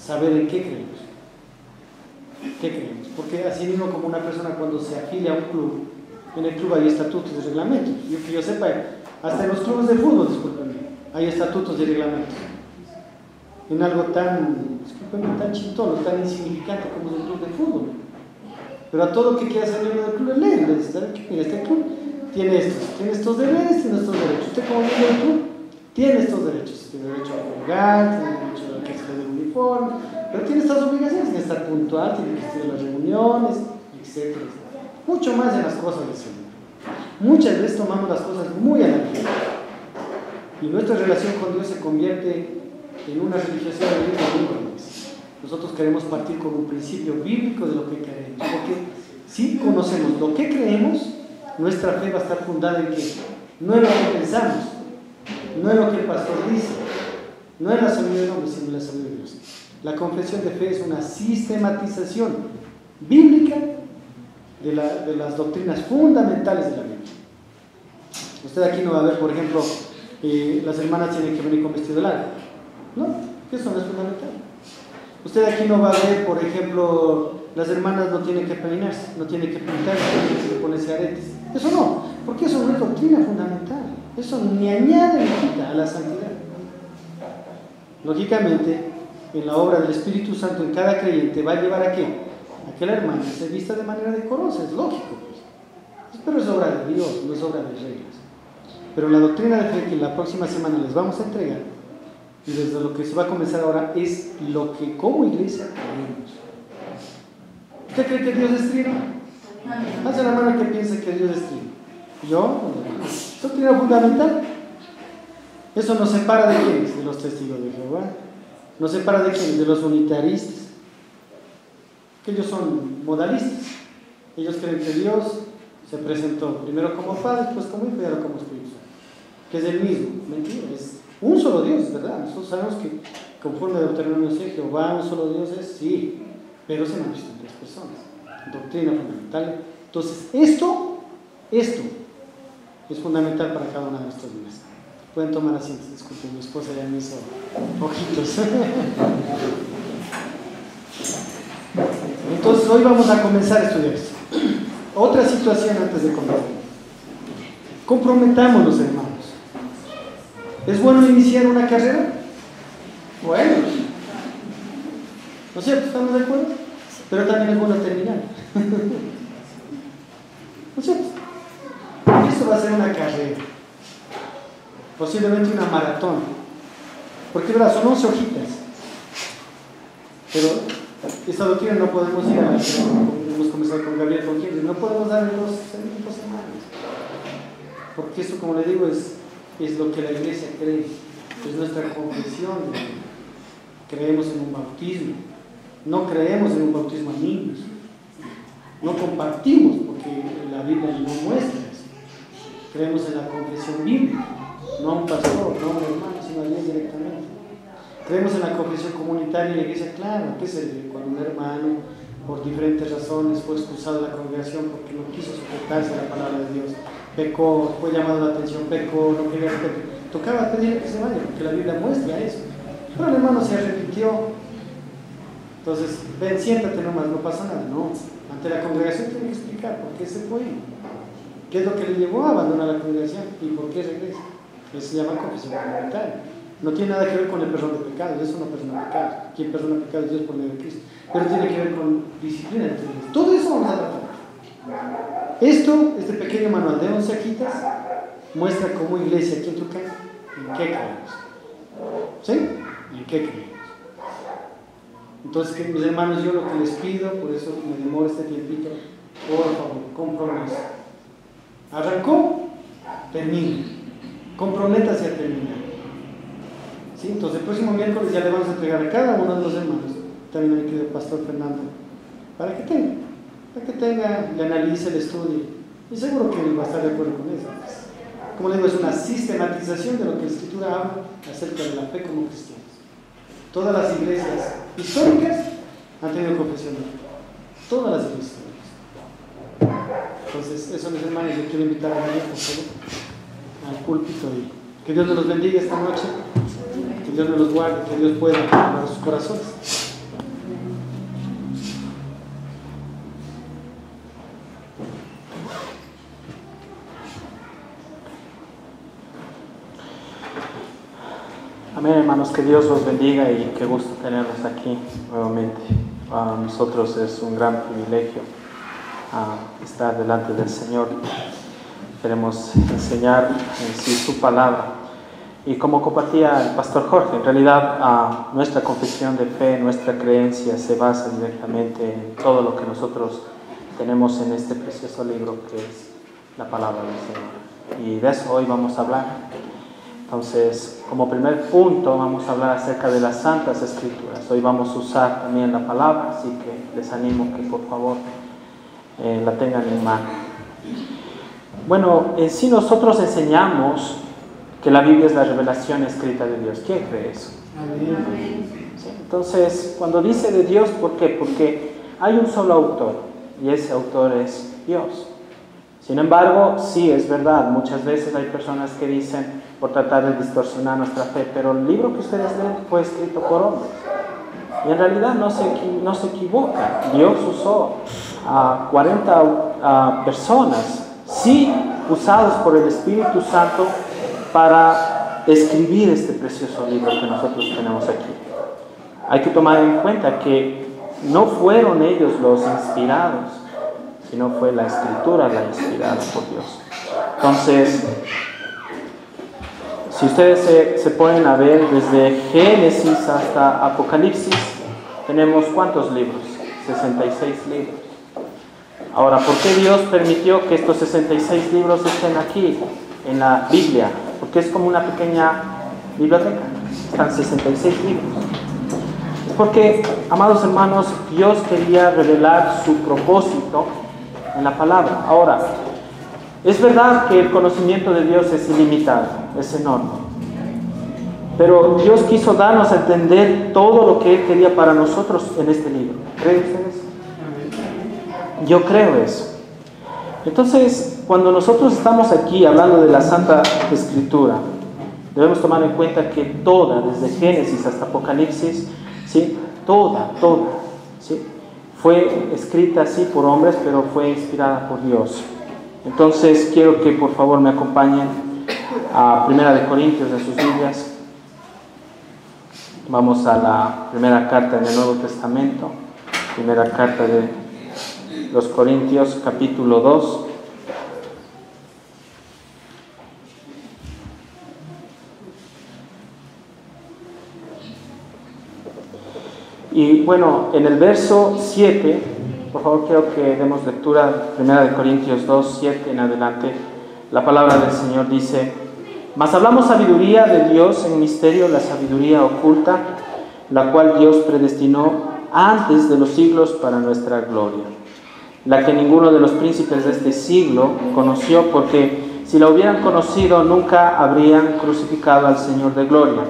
saber en qué creemos. ¿Qué creemos? Porque así mismo como una persona cuando se afilia a un club, en el club hay estatutos y reglamentos. Que yo sepa, hasta en los clubes de fútbol, discúlpenme, hay estatutos y reglamentos. En algo tan, discúlpenme, tan chintolo, tan insignificante como es el club de fútbol. Pero a todo que quiera ser miembro del club es ley. Le dice, ¿sabe qué? Mira, este club tiene estos deberes, tiene estos derechos. Usted como miembro del club tiene estos derechos. Tiene derecho a jugar, tiene derecho a que se le dé un uniforme, pero tiene estas obligaciones, tiene que estar puntual, tiene que estar en las reuniones, etc. Mucho más en las cosas del Señor. Muchas veces tomamos las cosas muy a la ligera y nuestra relación con Dios se convierte en una religiosidad de vida muy grande. Nosotros queremos partir con un principio bíblico de lo que creemos, porque si conocemos lo que creemos, nuestra fe va a estar fundada en que no es lo que pensamos, no es lo que el pastor dice, no es la sabiduría del hombre, sino la sabiduría de Dios. La confesión de fe es una sistematización bíblica de las doctrinas fundamentales de la Biblia. Usted aquí no va a ver, por ejemplo, las hermanas tienen que venir con vestido largo, ¿no? Eso no es fundamental. Usted aquí no va a ver, por ejemplo, las hermanas no tienen que peinarse, no tienen que pintarse, no tienen que ponerse aretes. Eso no, porque eso no es doctrina fundamental. Eso ni añade ni quita a la santidad. Lógicamente, en la obra del Espíritu Santo en cada creyente va a llevar a qué? A que la hermana se vista de manera decorosa, es lógico. Pues. Pero es obra de Dios, no es obra de reglas. Pero la doctrina de fe que la próxima semana les vamos a entregar, y desde lo que se va a comenzar ahora, es lo que como iglesia creemos. ¿Usted cree que Dios es trino? Hace la mano que piensa que Dios es trino. ¿Yo? ¿Es doctrina fundamental? Eso nos separa de quiénes, de los testigos de Jehová. Nos separa de quiénes, de los unitaristas. Que ellos son modalistas. Ellos creen que Dios se presentó primero como Padre, después como Hijo y ahora como Espíritu Santo. Que es el mismo. Mentira, es un solo Dios, ¿verdad? Nosotros sabemos que conforme a Deuteronomio 6, Jehová, un solo Dios es, sí, pero se manifiestan tres personas. Doctrina fundamental. Entonces, esto es fundamental para cada una de nuestras vidas. Pueden tomar asientos, disculpen, mi esposa ya me hizo ojitos. Entonces, hoy vamos a comenzar a estudiar esto. Otra situación antes de comenzar. Comprometámonos, hermanos. ¿Es bueno iniciar una carrera? Bueno. ¿No es cierto? ¿Estamos de acuerdo? Pero también es bueno terminar. ¿No es cierto? Esto va a ser una carrera. Posiblemente una maratón. Porque, ¿verdad? Son 11 hojitas. Pero esta doctrina no podemos ir a la que hemos comenzado con Gabriel, con quien no podemos dar en 2 semanas. Porque esto, como le digo, es lo que la iglesia cree. Es nuestra confesión. Creemos en un bautismo. No creemos en un bautismo a niños. No compartimos porque la Biblia no muestra eso. Creemos en la confesión bíblica. No a un pastor, no a un hermano, sino a Dios directamente. Creemos en la confesión comunitaria y la iglesia, claro, que es cuando un hermano, por diferentes razones, fue expulsado de la congregación porque no quiso sujetarse a la palabra de Dios, pecó, fue llamado la atención, pecó, no quería respetar. Tocaba pedirle que se vaya, porque la Biblia muestra eso. Pero el hermano se arrepintió. Entonces, ven, siéntate nomás, no pasa nada. No, ante la congregación tiene que explicar por qué se fue, qué es lo que le llevó a abandonar la congregación y por qué regresa. Eso se llama confesión comunitaria. No tiene nada que ver con el perdón de pecados, eso no perdona pecados. Quien perdona pecados es Dios por medio de Cristo. Pero tiene que ver con disciplina. Todo eso vamos a tratar. Este pequeño manual de 11 hojitas muestra cómo iglesia aquí en Tucán, en qué creemos. ¿Sí? ¿En qué creemos? Entonces, que mis hermanos, yo lo que les pido, por eso me demoro este tiempito, por favor, compromiso. ¿Arrancó? Termina. Comprométase a terminar. ¿Sí? Entonces, el próximo miércoles ya le vamos a entregar a cada uno de los hermanos, también al querido pastor Fernando, para que tenga, le analice, le estudie, y seguro que él va a estar de acuerdo con eso. Como le digo, es una sistematización de lo que la Escritura habla acerca de la fe como cristianos. Todas las iglesias históricas han tenido confesión de fe. Todas las iglesias históricas. Entonces, eso, mis hermanos, yo quiero invitar a venir, por favor, al púlpito y que Dios nos los bendiga esta noche, que Dios nos los guarde, que Dios pueda hablar sus corazones. Amén, hermanos, que Dios los bendiga y qué gusto tenerlos aquí nuevamente. Para nosotros es un gran privilegio estar delante del Señor. Queremos enseñar en sí su palabra. Y como compartía el pastor Jorge, en realidad nuestra confesión de fe, nuestra creencia se basa directamente en todo lo que nosotros tenemos en este precioso libro que es la palabra del Señor. Y de eso hoy vamos a hablar. Entonces, como primer punto, vamos a hablar acerca de las Santas Escrituras. Hoy vamos a usar también la palabra, así que les animo que por favor la tengan en mano. Bueno, en sí nosotros enseñamos que la Biblia es la revelación escrita de Dios. ¿Quién cree eso? ¿Sí? Entonces, cuando dice de Dios, ¿por qué? Porque hay un solo autor, y ese autor es Dios. Sin embargo, sí, es verdad, muchas veces hay personas que dicen, por tratar de distorsionar nuestra fe, pero el libro que ustedes leen fue escrito por hombres. Y en realidad no se equivoca. Dios usó a 40 personas, sí, usados por el Espíritu Santo para escribir este precioso libro que nosotros tenemos aquí. Hay que tomar en cuenta que no fueron ellos los inspirados, sino fue la Escritura la inspirada por Dios. Entonces, si ustedes se ponen a ver desde Génesis hasta Apocalipsis, tenemos ¿cuántos libros? 66 libros. Ahora, ¿por qué Dios permitió que estos 66 libros estén aquí, en la Biblia? Porque es como una pequeña biblioteca. Están 66 libros. Es porque, amados hermanos, Dios quería revelar su propósito en la palabra. Ahora, es verdad que el conocimiento de Dios es ilimitado, es enorme. Pero Dios quiso darnos a entender todo lo que Él quería para nosotros en este libro. ¿Creen ustedes? Yo creo eso. Entonces, cuando nosotros estamos aquí hablando de la Santa Escritura, debemos tomar en cuenta que toda, desde Génesis hasta Apocalipsis, ¿sí? Toda, ¿sí? Fue escrita así por hombres, pero fue inspirada por Dios. Entonces, quiero que por favor me acompañen a 1 Corintios de sus Biblias. Vamos a la primera carta en el Nuevo Testamento, primera carta de los Corintios, capítulo 2. Y bueno, en el verso 7, por favor quiero que demos lectura, 1 Corintios 2, 7 en adelante. La palabra del Señor dice: mas hablamos sabiduría de Dios en misterio, la sabiduría oculta, la cual Dios predestinó antes de los siglos para nuestra gloria, la que ninguno de los príncipes de este siglo conoció, porque si la hubieran conocido nunca habrían crucificado al Señor de gloria.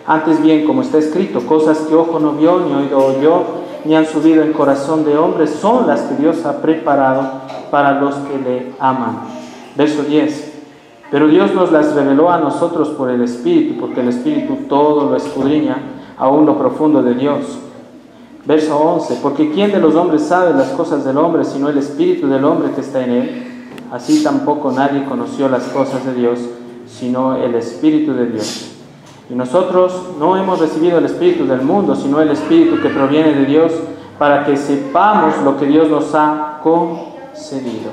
Antes bien, como está escrito, cosas que ojo no vio, ni oído oyó, ni han subido en corazón de hombre, son las que Dios ha preparado para los que le aman. Verso 10. Pero Dios nos las reveló a nosotros por el Espíritu, porque el Espíritu todo lo escudriña, aún lo profundo de Dios. Verso 11. Porque ¿quién de los hombres sabe las cosas del hombre, sino el Espíritu del hombre que está en él? Así tampoco nadie conoció las cosas de Dios, sino el Espíritu de Dios. Y nosotros no hemos recibido el Espíritu del mundo, sino el Espíritu que proviene de Dios, para que sepamos lo que Dios nos ha concedido.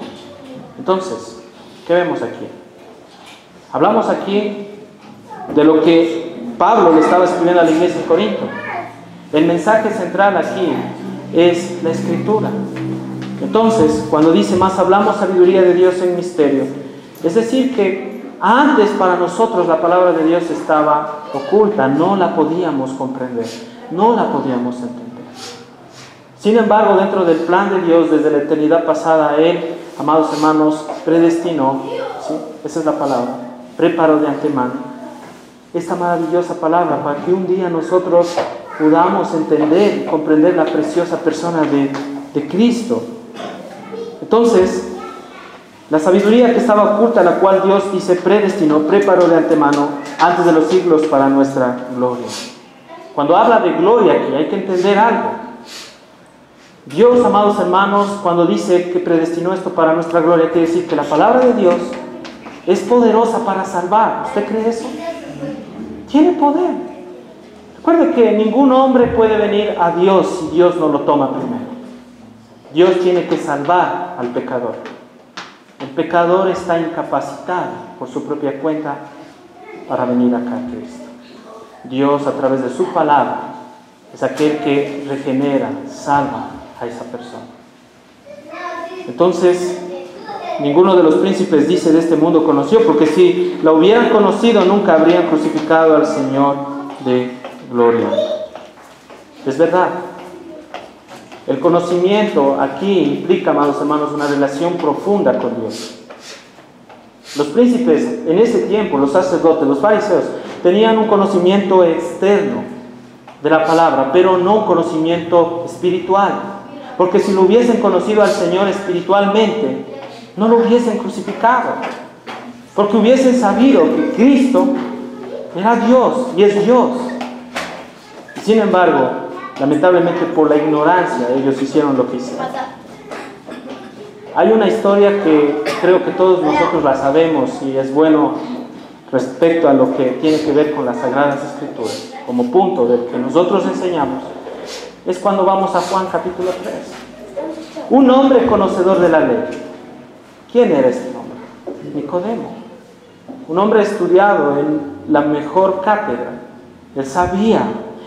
Entonces, ¿qué vemos aquí? Hablamos aquí de lo que Pablo le estaba escribiendo a la iglesia de Corinto. El mensaje central aquí es la Escritura. Entonces, cuando dice, más hablamos sabiduría de Dios en misterio, es decir que antes para nosotros la palabra de Dios estaba oculta, no la podíamos comprender, no la podíamos entender. Sin embargo, dentro del plan de Dios, desde la eternidad pasada, Él, amados hermanos, predestinó, ¿sí? Esa es la palabra, preparó de antemano esta maravillosa palabra para que un día nosotros podamos entender y comprender la preciosa persona de Cristo. Entonces, la sabiduría que estaba oculta, la cual Dios dice predestinó, preparó de antemano antes de los siglos para nuestra gloria. Cuando habla de gloria aquí hay que entender algo. Dios, amados hermanos, cuando dice que predestinó esto para nuestra gloria, quiere decir que la palabra de Dios es poderosa para salvar. ¿Usted cree eso? Tiene poder. Recuerde que ningún hombre puede venir a Dios si Dios no lo toma primero. Dios tiene que salvar al pecador. El pecador está incapacitado por su propia cuenta para venir acá a Cristo. Dios, a través de su palabra, es aquel que regenera, salva a esa persona. Entonces, ninguno de los príncipes, dice, de este mundo conoció, porque si lo hubieran conocido, nunca habrían crucificado al Señor de gloria. Es verdad. El conocimiento aquí implica, amados hermanos, una relación profunda con Dios. Los príncipes en ese tiempo, los sacerdotes, los fariseos, tenían un conocimiento externo de la palabra, pero no un conocimiento espiritual. Porque si lo hubiesen conocido al Señor espiritualmente, no lo hubiesen crucificado. Porque hubiesen sabido que Cristo era Dios y es Dios. Sin embargo, lamentablemente por la ignorancia, ellos hicieron lo que hicieron. Hay una historia que creo que todos nosotros la sabemos y es bueno respecto a lo que tiene que ver con las Sagradas Escrituras, como punto del que nosotros enseñamos, es cuando vamos a Juan capítulo 3. Un hombre conocedor de la ley. ¿Quién era este hombre? Nicodemo. Un hombre estudiado en la mejor cátedra. Él sabía,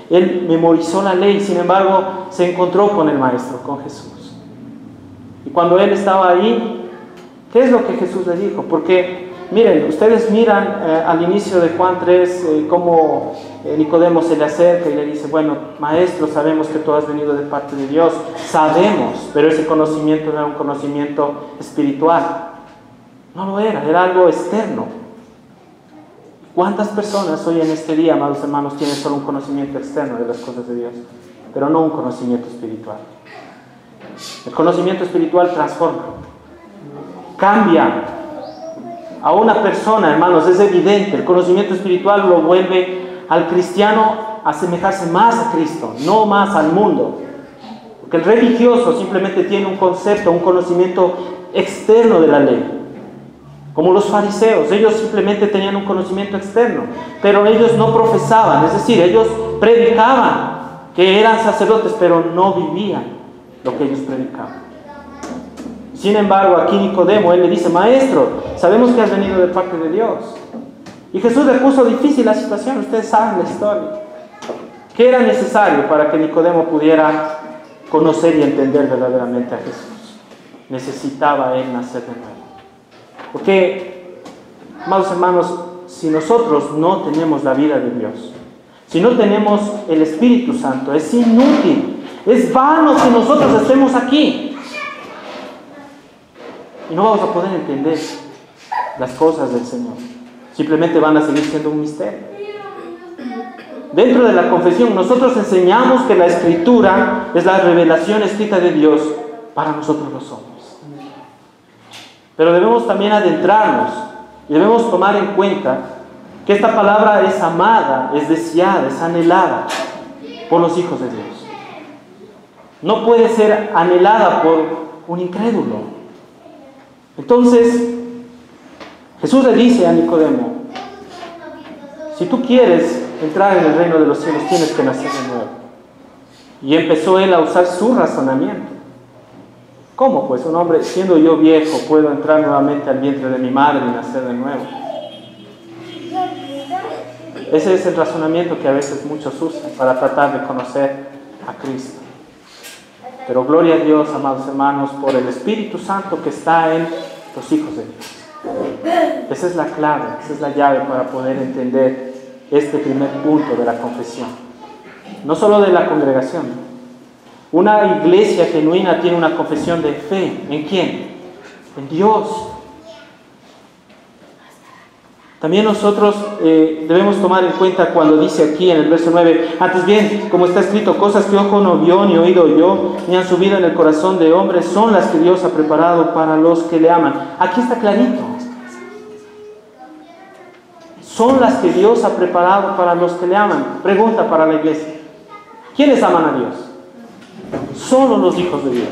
él memorizó la ley, sin embargo, se encontró con el Maestro, con Jesús. Y cuando él estaba ahí, ¿qué es lo que Jesús le dijo? Porque, miren, ustedes miran al inicio de Juan 3 cómo Nicodemo se le acerca y le dice, bueno, Maestro, sabemos que tú has venido de parte de Dios, sabemos, pero ese conocimiento no era un conocimiento espiritual. No lo era, era algo externo. ¿Cuántas personas hoy en este día, amados hermanos, tienen solo un conocimiento externo de las cosas de Dios, pero no un conocimiento espiritual? El conocimiento espiritual transforma, cambia a una persona, hermanos, es evidente. El conocimiento espiritual lo vuelve al cristiano a asemejarse más a Cristo, no más al mundo. Porque el religioso simplemente tiene un concepto, un conocimiento externo de la ley. Como los fariseos, ellos simplemente tenían un conocimiento externo, pero ellos no profesaban, es decir, ellos predicaban que eran sacerdotes, pero no vivían lo que ellos predicaban. Sin embargo, aquí Nicodemo, él le dice, Maestro, sabemos que has venido de parte de Dios. Y Jesús le puso difícil la situación, ustedes saben la historia. ¿Qué era necesario para que Nicodemo pudiera conocer y entender verdaderamente a Jesús? Necesitaba él nacer de nuevo. Porque, amados hermanos, si nosotros no tenemos la vida de Dios, si no tenemos el Espíritu Santo, es inútil, es vano que nosotros estemos aquí. Y no vamos a poder entender las cosas del Señor. Simplemente van a seguir siendo un misterio. Dentro de la confesión, nosotros enseñamos que la Escritura es la revelación escrita de Dios para nosotros los hombres. Pero debemos también adentrarnos y debemos tomar en cuenta que esta palabra es amada, es deseada, es anhelada por los hijos de Dios. No puede ser anhelada por un incrédulo. Entonces, Jesús le dice a Nicodemo, si tú quieres entrar en el reino de los cielos, tienes que nacer de nuevo. Y empezó él a usar su razonamiento. ¿Cómo? Pues un hombre, siendo yo viejo, puedo entrar nuevamente al vientre de mi madre y nacer de nuevo. Ese es el razonamiento que a veces muchos usan para tratar de conocer a Cristo. Pero gloria a Dios, amados hermanos, por el Espíritu Santo que está en los hijos de Dios. Esa es la clave, esa es la llave para poder entender este primer punto de la confesión. No solo de la congregación. Una iglesia genuina tiene una confesión de fe. ¿En quién? En Dios. También nosotros debemos tomar en cuenta cuando dice aquí en el verso 9, antes bien, como está escrito, cosas que ojo no vio, ni oído oyó, ni han subido en el corazón de hombre, son las que Dios ha preparado para los que le aman. Aquí está clarito. Son las que Dios ha preparado para los que le aman. Pregunta para la iglesia. ¿Quiénes aman a Dios? Solo los hijos de Dios.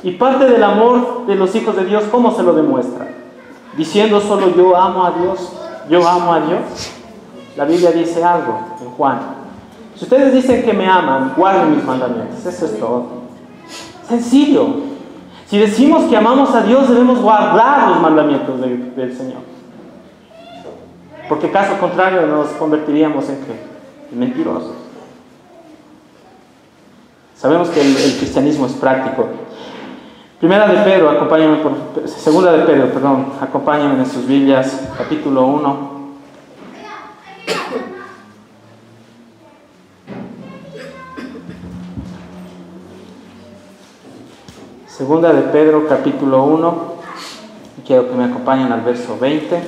Y parte del amor de los hijos de Dios, ¿cómo se lo demuestra? Diciendo solo yo amo a Dios, yo amo a Dios. La Biblia dice algo en Juan. Si ustedes dicen que me aman, guarden mis mandamientos. Eso es todo. Sencillo. Si decimos que amamos a Dios, debemos guardar los mandamientos del Señor. Porque caso contrario nos convertiríamos en ¿qué? En mentirosos. Sabemos que el cristianismo es práctico. Segunda de Pedro, acompáñenme en sus Biblias, capítulo 1. Segunda de Pedro, capítulo 1. Quiero que me acompañen al verso 20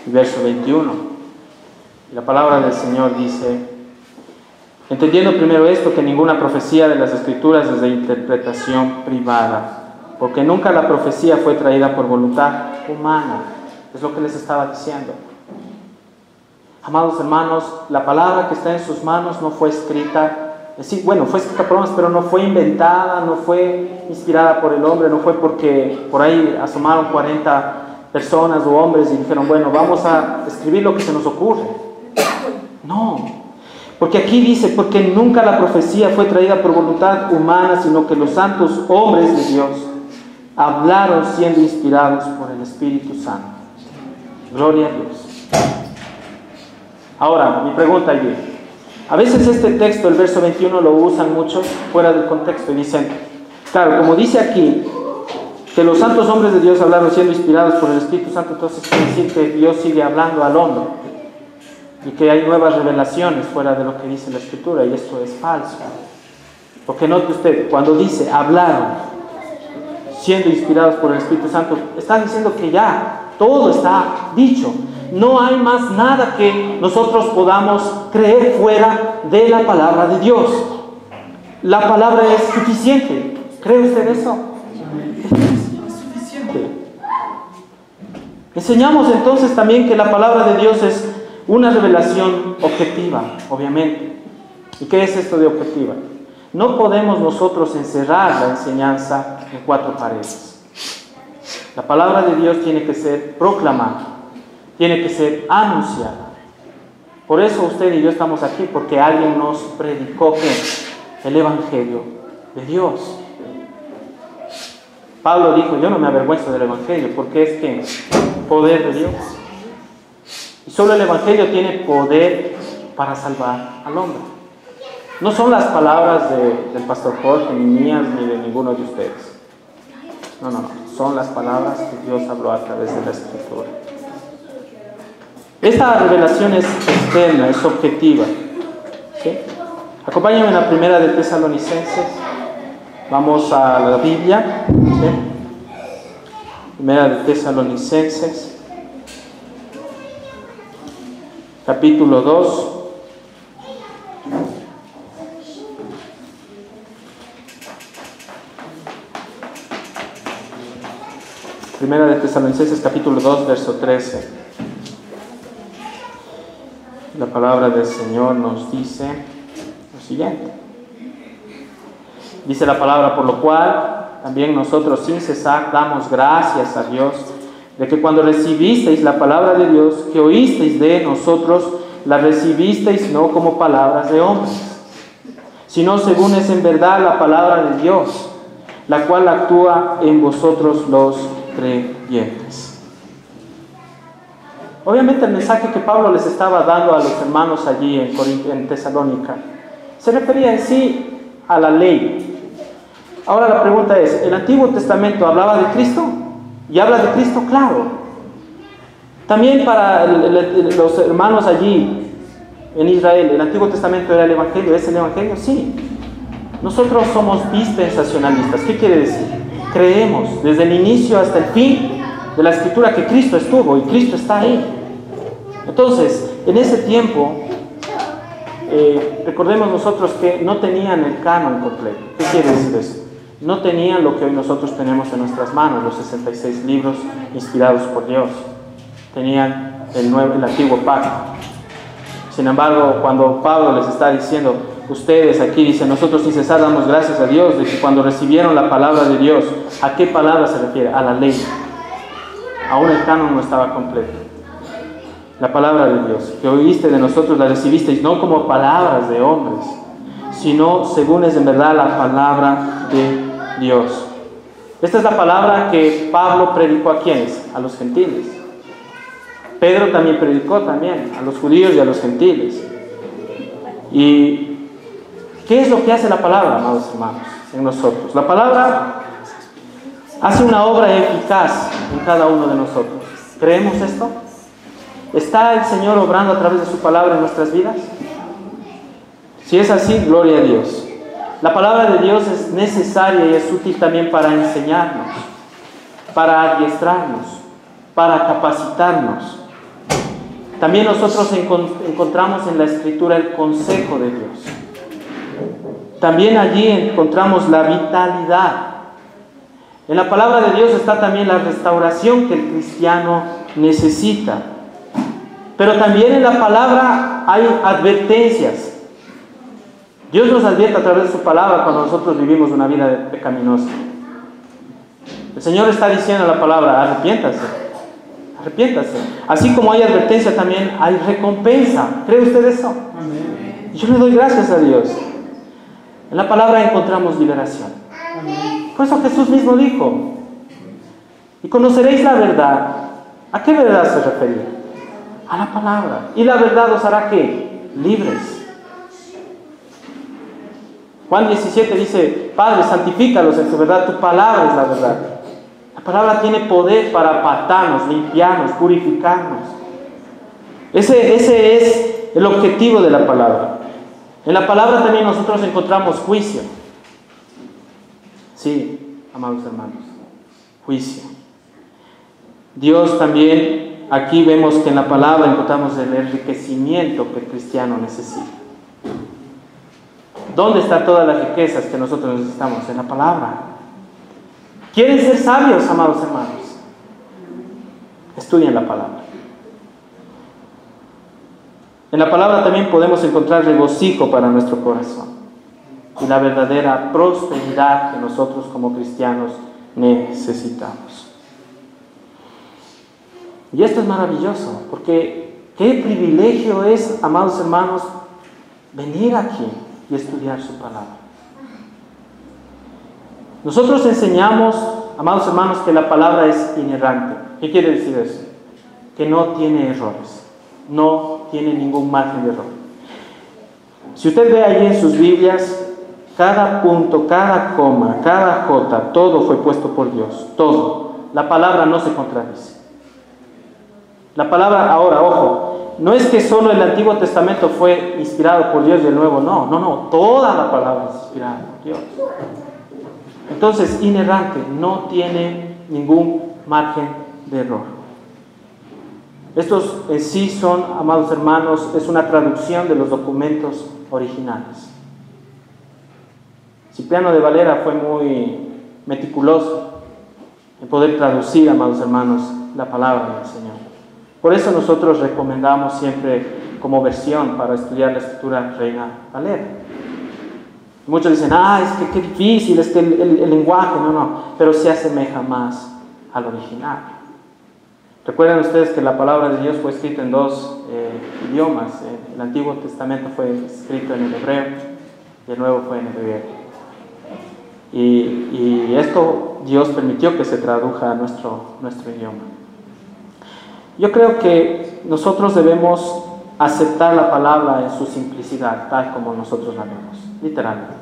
y verso 21. La palabra del Señor dice: entendiendo primero esto, que ninguna profecía de las Escrituras es de interpretación privada, porque nunca la profecía fue traída por voluntad humana. Es lo que les estaba diciendo. Amados hermanos, la palabra que está en sus manos no fue escrita, fue escrita por hombres, pero no fue inventada, no fue inspirada por el hombre, no fue porque por ahí asomaron 40 personas o hombres y dijeron, bueno, vamos a escribir lo que se nos ocurre. No, porque aquí dice, porque nunca la profecía fue traída por voluntad humana, sino que los santos hombres de Dios hablaron siendo inspirados por el Espíritu Santo. Gloria a Dios. Ahora, mi pregunta allí. A veces este texto, el verso 21, lo usan mucho fuera del contexto y dicen, claro, como dice aquí, que los santos hombres de Dios hablaron siendo inspirados por el Espíritu Santo, entonces quiere decir que Dios sigue hablando al hombre y que hay nuevas revelaciones fuera de lo que dice la Escritura, y esto es falso. Porque note usted, cuando dice hablaron siendo inspirados por el Espíritu Santo, está diciendo que ya todo está dicho. No hay más nada que nosotros podamos creer fuera de la palabra de Dios. La palabra es suficiente. ¿Cree usted eso? Es suficiente. Enseñamos entonces también que la palabra de Dios es una revelación objetiva, obviamente. ¿Y qué es esto de objetiva? No podemos nosotros encerrar la enseñanza en 4 paredes. La palabra de Dios tiene que ser proclamada, tiene que ser anunciada. Por eso usted y yo estamos aquí, porque alguien nos predicó que el Evangelio de Dios. Pablo dijo, yo no me avergüenzo del Evangelio, porque es que poder de Dios. Y solo el Evangelio tiene poder para salvar al hombre. No son las palabras del pastor Jorge, ni mías, ni de ninguno de ustedes. No. Son las palabras que Dios habló a través de la Escritura. Esta revelación es externa, es objetiva. ¿Sí? Acompáñenme en la primera de Tesalonicenses. Vamos a la Biblia. ¿Sí? Primera de Tesalonicenses, capítulo 2. Primera de Tesalonicenses, capítulo 2, verso 13. La palabra del Señor nos dice lo siguiente. Dice la palabra, por lo cual también nosotros sin cesar damos gracias a Dios de que cuando recibisteis la palabra de Dios que oísteis de nosotros, la recibisteis no como palabras de hombres, sino según es en verdad la palabra de Dios, la cual actúa en vosotros los creyentes. Obviamente el mensaje que Pablo les estaba dando a los hermanos allí en Tesalónica se refería en sí a la ley. Ahora la pregunta es, ¿el Antiguo Testamento hablaba de Cristo? ¿Y habla de Cristo? Claro. También para los hermanos allí en Israel, ¿el Antiguo Testamento era el Evangelio? ¿Es el Evangelio? Sí. Nosotros somos dispensacionalistas. ¿Qué quiere decir? Creemos desde el inicio hasta el fin de la Escritura que Cristo estuvo y Cristo está ahí. Entonces, en ese tiempo, recordemos nosotros que no tenían el canon completo. ¿Qué quiere decir eso? No tenían lo que hoy nosotros tenemos en nuestras manos, los 66 libros inspirados por Dios. Tenían el antiguo pacto. Sin embargo, cuando Pablo les está diciendo, ustedes aquí dicen, nosotros sin cesar damos gracias a Dios de que cuando recibieron la palabra de Dios, ¿a qué palabra se refiere? A la ley. Aún el canon no estaba completo. la palabra de Dios, que oíste de nosotros, la recibisteis no como palabras de hombres, sino según es en verdad la palabra de Dios. Esta es la palabra que Pablo predicó a quienes, a los gentiles. Pedro también predicó también a los judíos y a los gentiles. ¿Y qué es lo que hace la palabra, amados hermanos, en nosotros? La palabra hace una obra eficaz en cada uno de nosotros. ¿Creemos esto? ¿Está el Señor obrando a través de su palabra en nuestras vidas? Si es así, gloria a Dios. La palabra de Dios es necesaria y es útil también para enseñarnos, para adiestrarnos, para capacitarnos. También nosotros encontramos en la Escritura el consejo de Dios. También allí encontramos la vitalidad. En la palabra de Dios está también la restauración que el cristiano necesita. Pero también en la palabra hay advertencias. Dios nos advierte a través de su palabra cuando nosotros vivimos una vida pecaminosa. El Señor está diciendo en la palabra, arrepiéntase, arrepiéntase. Así como hay advertencia, también hay recompensa. ¿Cree usted eso? Amén. Yo le doy gracias a Dios. En la palabra encontramos liberación. Amén. Por eso Jesús mismo dijo, y conoceréis la verdad. ¿A qué verdad se refería? A la palabra. Y la verdad os hará ¿qué? Libres. Juan 17 dice, Padre, santifícalos en su verdad, tu palabra es la verdad. La palabra tiene poder para apartarnos, limpiarnos, purificarnos. Ese es el objetivo de la palabra. En la palabra también nosotros encontramos juicio. Sí, amados hermanos, juicio. Dios también, aquí vemos que en la palabra encontramos el enriquecimiento que el cristiano necesita. ¿Dónde están todas las riquezas que nosotros necesitamos? En la palabra. ¿Quieren ser sabios, amados hermanos? Estudien la palabra. En la palabra también podemos encontrar regocijo para nuestro corazón y la verdadera prosperidad que nosotros como cristianos necesitamos. Y esto es maravilloso, porque qué privilegio es, amados hermanos, venir aquí y estudiar su palabra. Nosotros enseñamos, amados hermanos, que la palabra es inerrante. ¿Qué quiere decir eso? Que no tiene errores, no tiene ningún margen de error. Si usted ve allí en sus Biblias, cada punto, cada coma, cada jota, todo fue puesto por Dios, todo. La palabra no se contradice. La palabra, ahora, ojo, no es que solo el Antiguo Testamento fue inspirado por Dios y el Nuevo, no, toda la palabra es inspirada por Dios. Entonces, inerrante, no tiene ningún margen de error. Estos en sí son, amados hermanos, es una traducción de los documentos originales. Cipriano de Valera fue muy meticuloso en poder traducir, amados hermanos, la palabra del Señor. Por eso nosotros recomendamos siempre como versión para estudiar la Escritura Reina Valera. Muchos dicen, es que qué difícil, es que el lenguaje, no, pero se asemeja más al original. Recuerden ustedes que la palabra de Dios fue escrita en dos idiomas. El Antiguo Testamento fue escrito en el hebreo y el Nuevo fue en el griego. Y esto Dios permitió que se traduzca a nuestro idioma. Yo creo que nosotros debemos aceptar la palabra en su simplicidad, tal como nosotros la vemos, literalmente.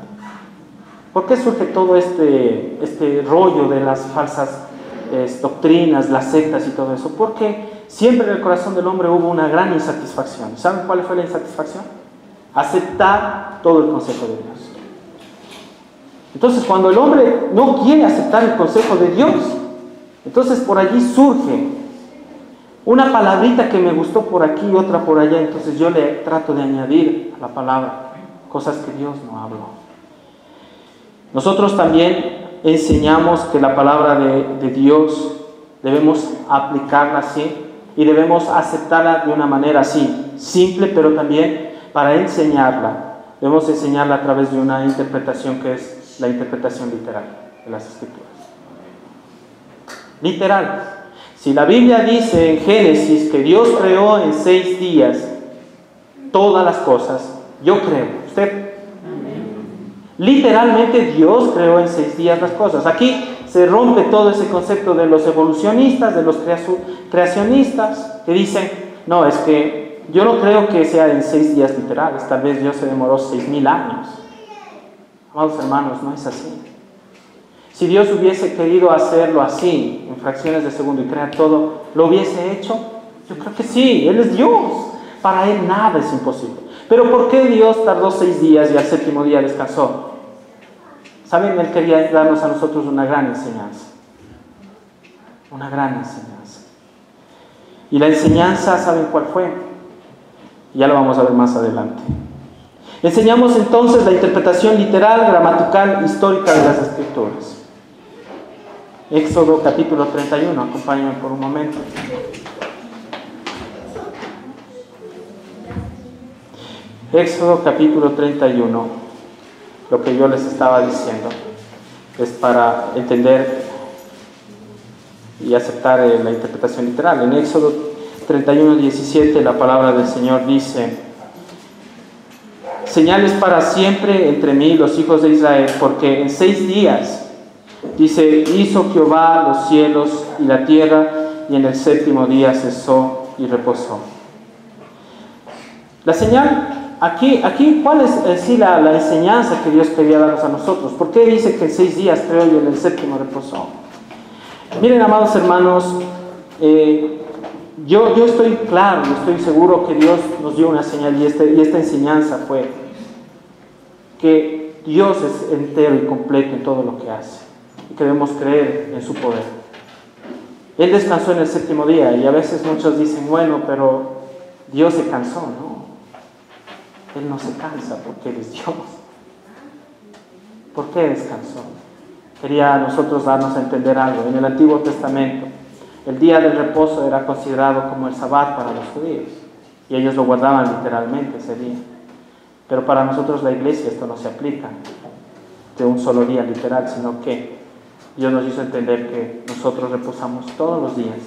¿Por qué surge todo este rollo de las falsas doctrinas, las sectas y todo eso? Porque siempre en el corazón del hombre hubo una gran insatisfacción. ¿Saben cuál fue la insatisfacción? Aceptar todo el consejo de Dios. Entonces, cuando el hombre no quiere aceptar el consejo de Dios, entonces por allí surge una palabrita que me gustó por aquí y otra por allá, entonces yo le trato de añadir a la palabra cosas que Dios no habló. Nosotros también enseñamos que la palabra de Dios debemos aplicarla así y debemos aceptarla de una manera así, simple, pero también para enseñarla, debemos enseñarla a través de una interpretación que es la interpretación literal de las Escrituras. Literal. Si la Biblia dice en Génesis que Dios creó en 6 días todas las cosas, yo creo. ¿Usted? Literalmente Dios creó en 6 días las cosas. Aquí se rompe todo ese concepto de los evolucionistas, de los creacionistas, que dicen, no, es que yo no creo que sea en 6 días literales, tal vez Dios se demoró 6.000 años. Amados hermanos, no es así. Si Dios hubiese querido hacerlo así, en fracciones de segundo y crear todo, ¿lo hubiese hecho? Yo creo que sí, Él es Dios. Para Él nada es imposible. Pero ¿por qué Dios tardó 6 días y al 7º día descansó? ¿Saben? Él quería darnos a nosotros una gran enseñanza. Una gran enseñanza. Y la enseñanza, ¿saben cuál fue? Ya lo vamos a ver más adelante. Enseñamos entonces la interpretación literal, gramatical, histórica de las Escrituras. Éxodo capítulo 31, acompáñenme por un momento. Éxodo capítulo 31, lo que yo les estaba diciendo, es para entender y aceptar la interpretación literal. En Éxodo 31, 17, la palabra del Señor dice: señales para siempre entre mí y los hijos de Israel, porque en 6 días, dice, hizo Jehová los cielos y la tierra, y en el 7º día cesó y reposó. La señal, aquí ¿cuál es sí la enseñanza que Dios quería darnos a nosotros? ¿Por qué dice que en 6 días creó y en el 7º reposó? Miren, amados hermanos, yo estoy claro, estoy seguro que Dios nos dio una señal, y esta enseñanza fue que Dios es entero y completo en todo lo que hace, y que debemos creer en su poder. Él descansó en el 7º día, y a veces muchos dicen, bueno, pero Dios se cansó. No, Él no se cansa porque Él es Dios. ¿Por qué descansó? Quería a nosotros darnos a entender algo. En el Antiguo Testamento, el día del reposo era considerado como el Sabbat para los judíos, y ellos lo guardaban literalmente ese día. Pero para nosotros, la iglesia, esto no se aplica de un solo día literal, sino que Dios nos hizo entender que nosotros reposamos todos los días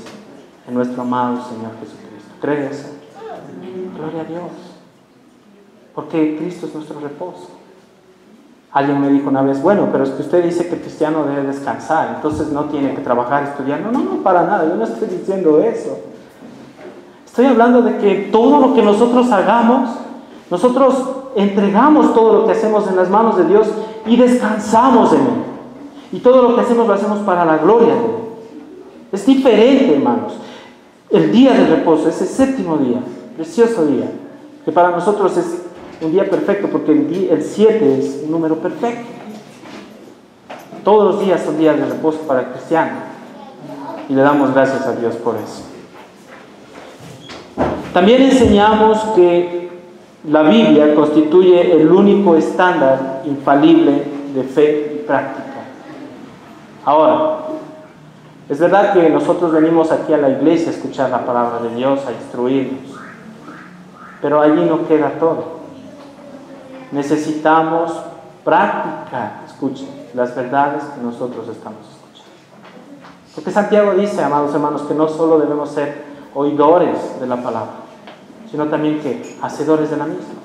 en nuestro amado Señor Jesucristo. ¿Cree eso? Gloria a Dios, porque Cristo es nuestro reposo. Alguien me dijo una vez, bueno, pero es que usted dice que el cristiano debe descansar, entonces no tiene que trabajar, estudiar. No, para nada, yo no estoy diciendo eso. Estoy hablando de que todo lo que nosotros hagamos, nosotros entregamos todo lo que hacemos en las manos de Dios y descansamos en Él. Y todo lo que hacemos lo hacemos para la gloria de Él. Es diferente, hermanos. El día del reposo, ese 7º día, precioso día, que para nosotros es un día perfecto, porque el 7 es un número perfecto. Todos los días son días de reposo para el cristiano, y le damos gracias a Dios por eso. También enseñamos que la Biblia constituye el único estándar infalible de fe y práctica. Ahora, es verdad que nosotros venimos aquí a la iglesia a escuchar la palabra de Dios, a instruirnos, pero allí no queda todo. Necesitamos practicar, escuchen, las verdades que nosotros estamos escuchando. Porque Santiago dice, amados hermanos, que no solo debemos ser oidores de la palabra, sino también que hacedores de la misma.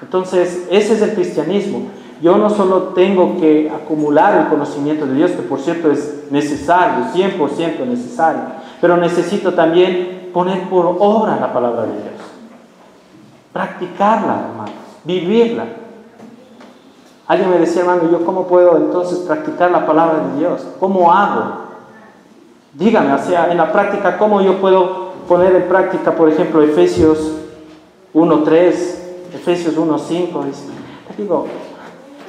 Entonces, ese es el cristianismo. Yo no solo tengo que acumular el conocimiento de Dios, que por cierto es necesario, 100% necesario, pero necesito también poner por obra la palabra de Dios. Practicarla, hermanos, vivirla. Alguien me decía, hermano, ¿yo cómo puedo entonces practicar la palabra de Dios? ¿Cómo hago? Dígame, o sea, en la práctica, ¿cómo yo puedo poner en práctica, por ejemplo, Efesios 1:3, Efesios 1:5? Le digo,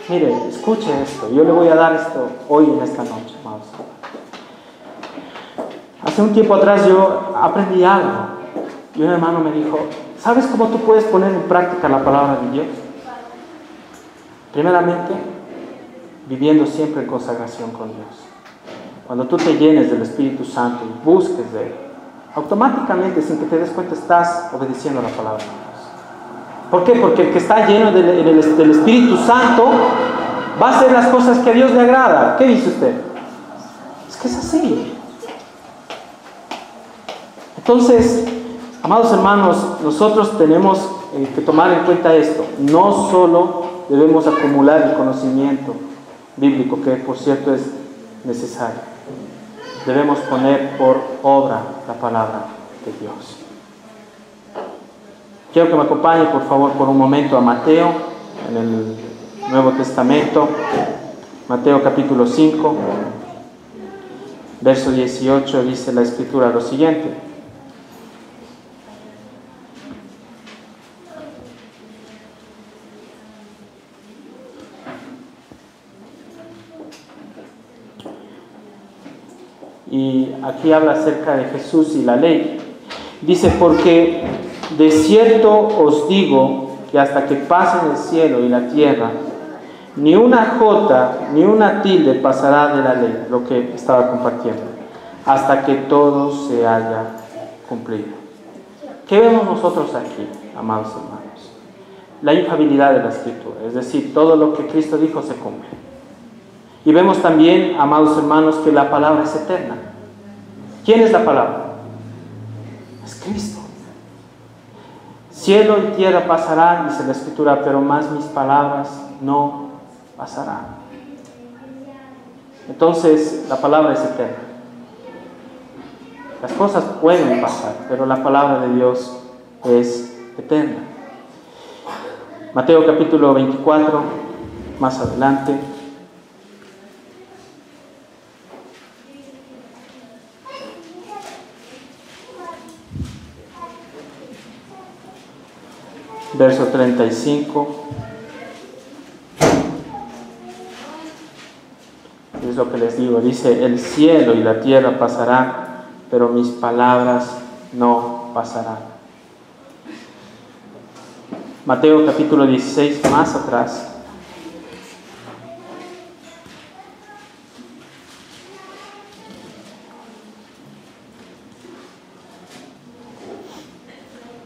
mire, escuche esto, yo le voy a dar esto hoy en esta noche, hermanos. Hace un tiempo atrás yo aprendí algo, y un hermano me dijo, ¿sabes cómo tú puedes poner en práctica la palabra de Dios? Primeramente, viviendo siempre en consagración con Dios. Cuando tú te llenes del Espíritu Santo y busques de Él, automáticamente, sin que te des cuenta, estás obedeciendo la palabra de Dios. ¿Por qué? Porque el que está lleno del Espíritu Santo va a hacer las cosas que a Dios le agrada. ¿Qué dice usted? Es que es así. Entonces, amados hermanos, nosotros tenemos que tomar en cuenta esto. No solo debemos acumular el conocimiento bíblico, que por cierto es necesario. Debemos poner por obra la palabra de Dios. Quiero que me acompañe, por favor, por un momento a Mateo, en el Nuevo Testamento. Mateo capítulo 5, verso 18, dice la Escritura lo siguiente. Y aquí habla acerca de Jesús y la ley. Dice, porque de cierto os digo que hasta que pasen el cielo y la tierra, ni una jota ni una tilde pasará de la ley, lo que estaba compartiendo, hasta que todo se haya cumplido. ¿Qué vemos nosotros aquí, amados hermanos? La infalibilidad de la Escritura, es decir, todo lo que Cristo dijo se cumple. Y vemos también, amados hermanos, que la palabra es eterna. ¿Quién es la palabra? Es Cristo. Cielo y tierra pasarán, dice la Escritura, pero más mis palabras no pasarán. Entonces, la palabra es eterna. Las cosas pueden pasar, pero la palabra de Dios es eterna. Mateo capítulo 24, más adelante. Verso 35. Es lo que les digo. Dice, el cielo y la tierra pasarán, pero mis palabras no pasarán. Mateo capítulo 16, más atrás.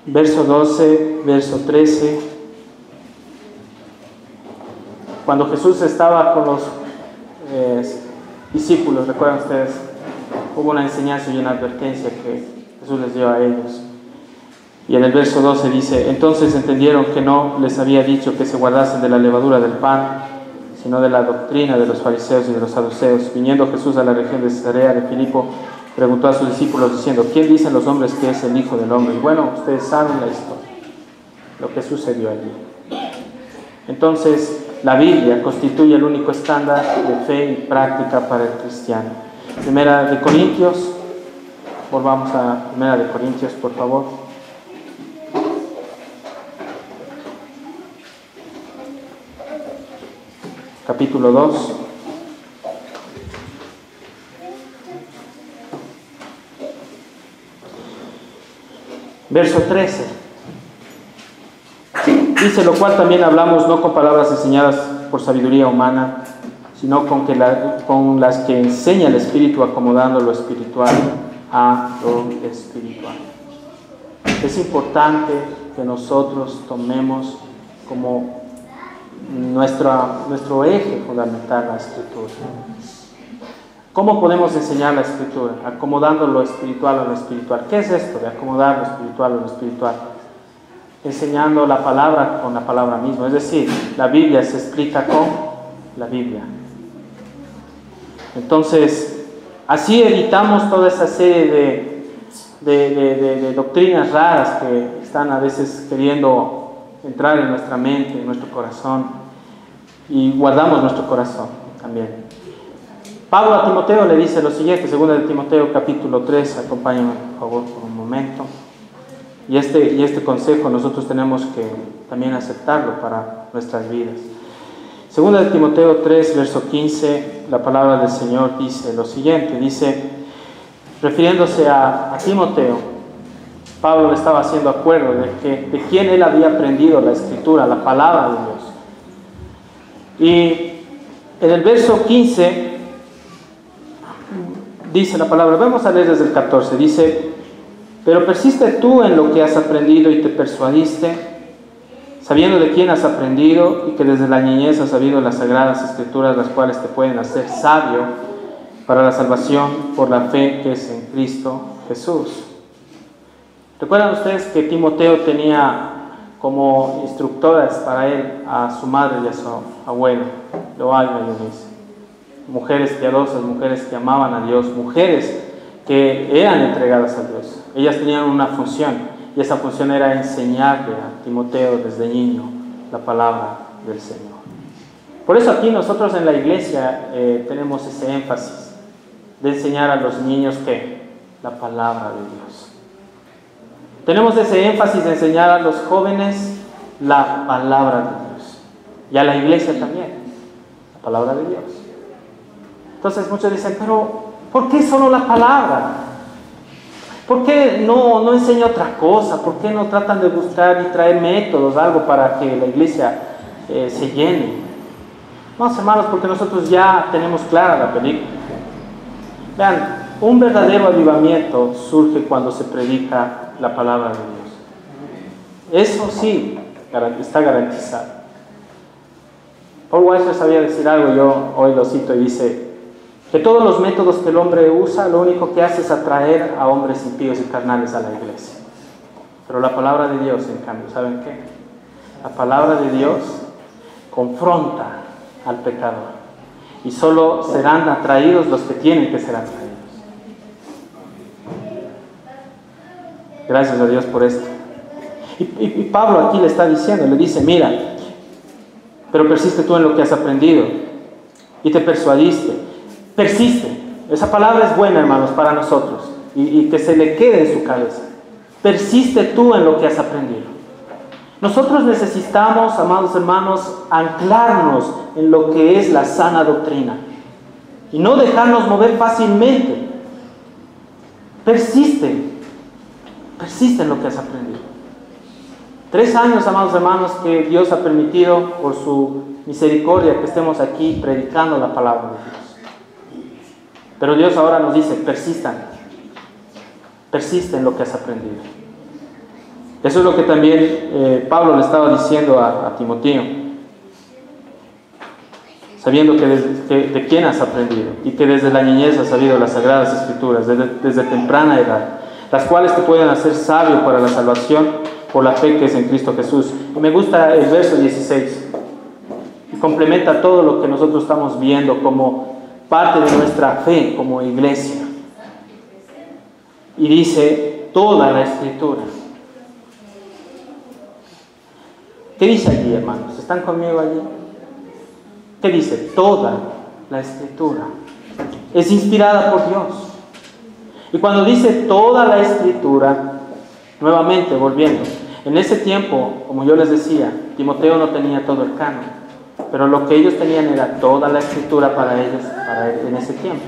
Verso 12, verso 13. Cuando Jesús estaba con los discípulos, recuerdan ustedes, hubo una enseñanza y una advertencia que Jesús les dio a ellos. Y en el verso 12 dice, entonces entendieron que no les había dicho que se guardasen de la levadura del pan, sino de la doctrina de los fariseos y de los saduceos. Viniendo Jesús a la región de Cesarea de Filipo, preguntó a sus discípulos diciendo, ¿quién dicen los hombres que es el Hijo del Hombre? Y bueno, ustedes saben la historia, lo que sucedió allí. Entonces, la Biblia constituye el único estándar de fe y práctica para el cristiano. Primera de Corintios, volvamos a Primera de Corintios, por favor. Capítulo 2. Verso 13. Dice, lo cual también hablamos no con palabras enseñadas por sabiduría humana, sino con las que enseña el Espíritu, acomodando lo espiritual a lo espiritual. Es importante que nosotros tomemos como nuestro eje fundamental la Escritura. ¿Cómo podemos enseñar la Escritura? Acomodando lo espiritual a lo espiritual. ¿Qué es esto de acomodar lo espiritual a lo espiritual? Enseñando la palabra con la palabra misma. Es decir, la Biblia se explica con la Biblia. Entonces, así evitamos toda esa serie de doctrinas raras que están a veces queriendo entrar en nuestra mente, en nuestro corazón, y guardamos nuestro corazón también. Pablo a Timoteo le dice lo siguiente, 2 de Timoteo capítulo 3, acompáñame por favor por un momento. Y este consejo nosotros tenemos que también aceptarlo para nuestras vidas. 2 de Timoteo 3, verso 15, la palabra del Señor dice lo siguiente, dice, refiriéndose a Timoteo, Pablo le estaba haciendo acuerdo de quién él había aprendido la Escritura, la palabra de Dios. Y en el verso 15 dice la palabra, vamos a leer desde el 14, dice, pero persiste tú en lo que has aprendido y te persuadiste, sabiendo de quién has aprendido y que desde la niñez has sabido las sagradas Escrituras, las cuales te pueden hacer sabio para la salvación por la fe que es en Cristo Jesús. ¿Recuerdan ustedes que Timoteo tenía como instructoras para él a su madre y a su abuela, Loayna y Eunice? Mujeres piadosas, mujeres que amaban a Dios, mujeres que eran entregadas a Dios. Ellas tenían una función, y esa función era enseñarle a Timoteo desde niño la palabra del Señor. Por eso aquí nosotros en la iglesia tenemos ese énfasis de enseñar a los niños que la palabra de Dios. Tenemos ese énfasis de enseñar a los jóvenes la palabra de Dios, y a la iglesia también, la palabra de Dios. Entonces muchos dicen, pero ¿por qué solo la palabra? ¿Por qué no enseña otra cosa? ¿Por qué no tratan de buscar y traer métodos, algo para que la iglesia se llene? No, hermanos, porque nosotros ya tenemos clara la película. Vean, un verdadero avivamiento surge cuando se predica la palabra de Dios. Eso sí, está garantizado. Paul Weiser sabía decir algo, yo hoy lo cito, y dice que todos los métodos que el hombre usa, lo único que hace es atraer a hombres impíos y carnales a la iglesia. Pero la palabra de Dios, en cambio, ¿saben qué? La palabra de Dios confronta al pecador, y solo serán atraídos los que tienen que ser atraídos. Gracias a Dios por esto. Y Pablo aquí le está diciendo, le dice, mira, pero persiste tú en lo que has aprendido y te persuadiste. Persiste. Esa palabra es buena, hermanos, para nosotros, y que se le quede en su cabeza. Persiste tú en lo que has aprendido. Nosotros necesitamos, amados hermanos, anclarnos en lo que es la sana doctrina y no dejarnos mover fácilmente. Persiste en lo que has aprendido. 3 años, amados hermanos, que Dios ha permitido por su misericordia que estemos aquí predicando la palabra de Dios. Pero Dios ahora nos dice, persiste en lo que has aprendido. Eso es lo que también Pablo le estaba diciendo a Timoteo, sabiendo que de quién has aprendido y que desde la niñez has sabido las Sagradas Escrituras, desde temprana edad, las cuales te pueden hacer sabio para la salvación por la fe que es en Cristo Jesús. Y me gusta el verso 16, y complementa todo lo que nosotros estamos viendo como parte de nuestra fe como iglesia. Y dice, toda la Escritura. ¿Qué dice allí, hermanos? ¿Están conmigo allí? ¿Qué dice? Toda la Escritura es inspirada por Dios. Y cuando dice toda la Escritura, nuevamente volviendo, en ese tiempo, como yo les decía, Timoteo no tenía todo el canon, pero lo que ellos tenían era toda la Escritura para ellos en ese tiempo.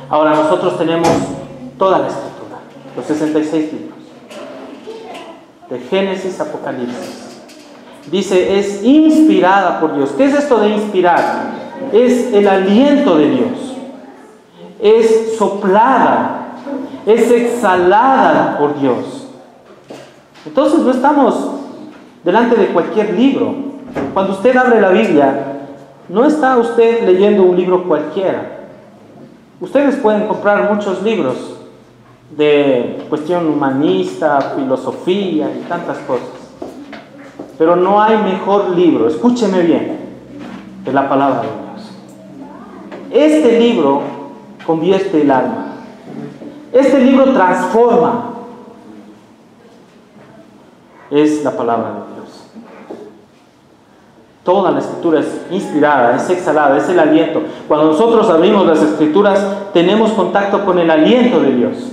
Ahora nosotros tenemos toda la Escritura, los 66 libros, de Génesis a Apocalipsis. Dice, es inspirada por Dios. ¿Qué es esto de inspirar? Es el aliento de Dios. Es soplada, es exhalada por Dios. Entonces no estamos delante de cualquier libro. Cuando usted abre la Biblia, no está usted leyendo un libro cualquiera. Ustedes pueden comprar muchos libros de cuestión humanista, filosofía y tantas cosas. Pero no hay mejor libro, escúcheme bien, que la palabra de Dios. Este libro convierte el alma. Este libro transforma. Es la palabra de Dios. Toda la Escritura es inspirada, es exhalada, es el aliento. Cuando nosotros abrimos las Escrituras, tenemos contacto con el aliento de Dios.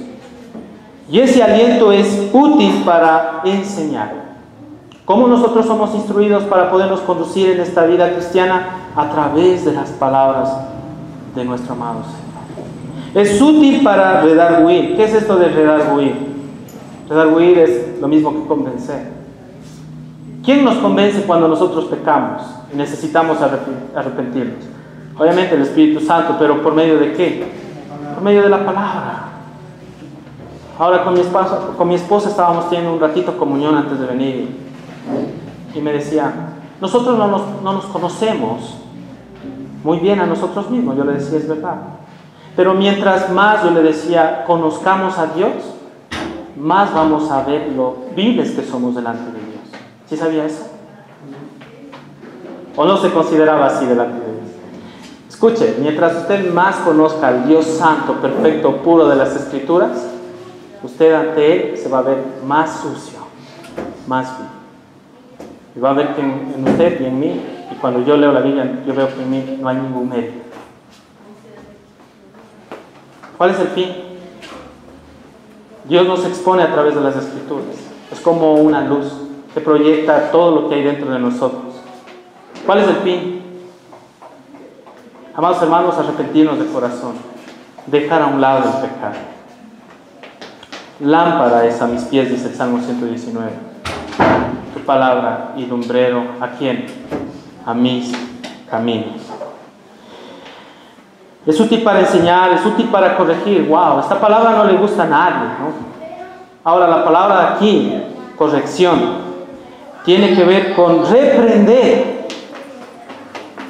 Y ese aliento es útil para enseñar. ¿Cómo nosotros somos instruidos para podernos conducir en esta vida cristiana? A través de las palabras de nuestro amado Señor. Es útil para redarguir. ¿Qué es esto de redarguir? Redarguir es lo mismo que convencer. ¿Quién nos convence cuando nosotros pecamos y necesitamos arrepentirnos? Obviamente el Espíritu Santo, pero ¿por medio de qué? Por medio de la palabra. Ahora con mi esposa estábamos teniendo un ratito comunión antes de venir. Y me decía, nosotros no nos conocemos muy bien a nosotros mismos. Yo le decía, es verdad. Pero mientras más yo le decía, conozcamos a Dios, más vamos a ver lo viles que somos delante de Dios. ¿Sí sabía eso? ¿O no se consideraba así delante de Dios? Escuche, mientras usted más conozca al Dios santo, perfecto, puro de las Escrituras, usted ante Él se va a ver más sucio, más vil. Y va a ver que en usted y en mí, y cuando yo leo la Biblia, yo veo que en mí no hay ningún mérito. ¿Cuál es el fin? Dios nos expone a través de las Escrituras. Es como una luz que proyecta todo lo que hay dentro de nosotros. ¿Cuál es el fin? Amados hermanos, arrepentirnos de corazón, dejar a un lado el pecado. Lámpara es a mis pies, dice el Salmo 119. Tu palabra y lumbrero, ¿a quién? A mis caminos. Es útil para enseñar, es útil para corregir. Wow, esta palabra no le gusta a nadie, ¿no? Ahora, la palabra de aquí, corrección, tiene que ver con reprender.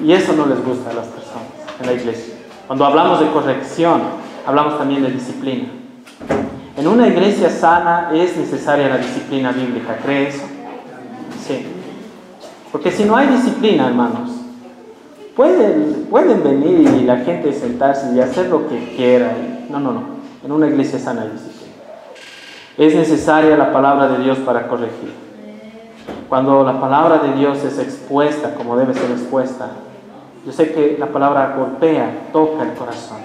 Y eso no les gusta a las personas en la iglesia. Cuando hablamos de corrección, hablamos también de disciplina. En una iglesia sana es necesaria la disciplina bíblica. ¿Cree eso? Sí. Porque si no hay disciplina, hermanos, pueden venir y la gente sentarse y hacer lo que quiera. No. En una iglesia sana hay disciplina. Es necesaria la palabra de Dios para corregir. Cuando la palabra de Dios es expuesta como debe ser expuesta, yo sé que la palabra golpea, toca el corazón.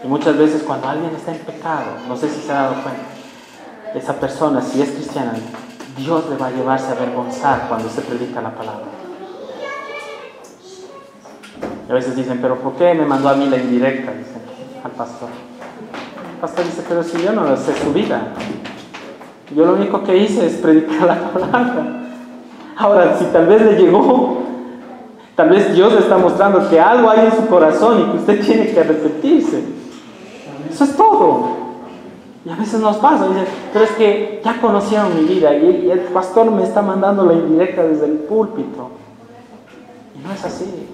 Y muchas veces cuando alguien está en pecado, no sé si se ha dado cuenta, esa persona, si es cristiana, Dios le va a llevarse a avergonzar cuando se predica la palabra. Y a veces dicen, pero ¿por qué me mandó a mí la indirecta? Dicen al pastor. El pastor dice, pero si yo no sé su vida. Yo lo único que hice es predicar la palabra. Ahora, si tal vez le llegó, tal vez Dios le está mostrando que algo hay en su corazón y que usted tiene que arrepentirse. Eso es todo. Y a veces nos pasa, dicen, pero es que ya conocieron mi vida y el pastor me está mandando la indirecta desde el púlpito. Y no es así.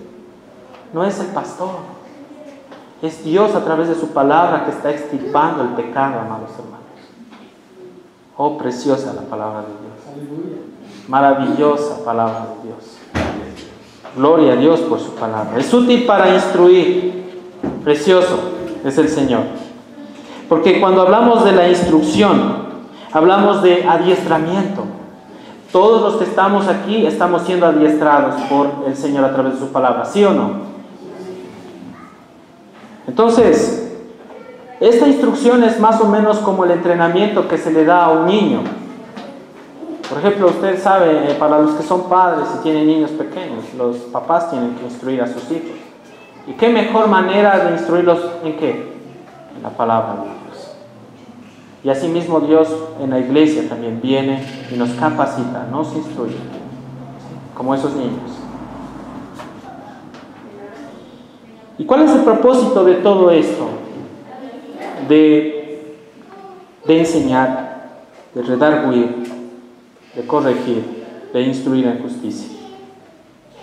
No es el pastor. Es Dios a través de su palabra que está extirpando el pecado, amados hermanos. Oh, preciosa la palabra de Dios. Maravillosa palabra de Dios. Gloria a Dios por su palabra. Es útil para instruir. Precioso es el Señor. Porque cuando hablamos de la instrucción, hablamos de adiestramiento. Todos los que estamos aquí estamos siendo adiestrados por el Señor a través de su palabra. ¿Sí o no? Entonces, esta instrucción es más o menos como el entrenamiento que se le da a un niño. Por ejemplo, usted sabe, para los que son padres y tienen niños pequeños, los papás tienen que instruir a sus hijos. ¿Y qué mejor manera de instruirlos en qué? En la palabra de Dios. Y asimismo Dios en la iglesia también viene y nos capacita, nos instruye, como esos niños. ¿Y cuál es el propósito de todo esto? De enseñar, de redarguir, de corregir, de instruir en justicia.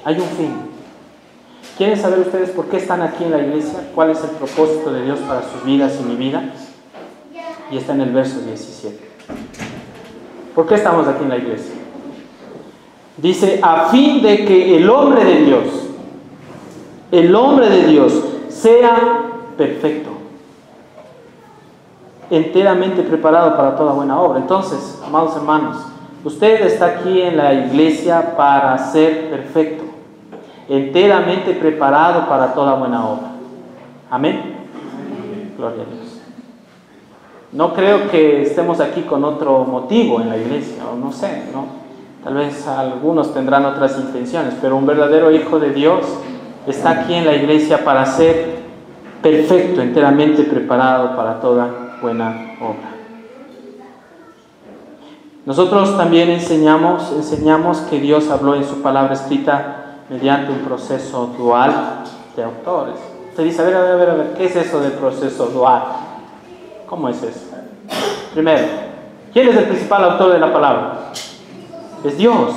Hay un fin. ¿Quieren saber ustedes por qué están aquí en la iglesia? ¿Cuál es el propósito de Dios para sus vidas y mi vida? Y está en el verso 17. ¿Por qué estamos aquí en la iglesia? Dice, a fin de que el hombre de Dios sea perfecto, enteramente preparado para toda buena obra. Entonces, amados hermanos, usted está aquí en la iglesia para ser perfecto, enteramente preparado para toda buena obra. Amén. Gloria a Dios. No creo que estemos aquí con otro motivo en la iglesia, o no sé, ¿no? Tal vez algunos tendrán otras intenciones, pero un verdadero hijo de Dios está aquí en la iglesia para ser perfecto, enteramente preparado para toda buena obra. Nosotros también enseñamos que Dios habló en su palabra escrita mediante un proceso dual de autores. Usted dice, a ver, ¿qué es eso del proceso dual? ¿Cómo es eso? Primero, ¿quién es el principal autor de la palabra? Es Dios.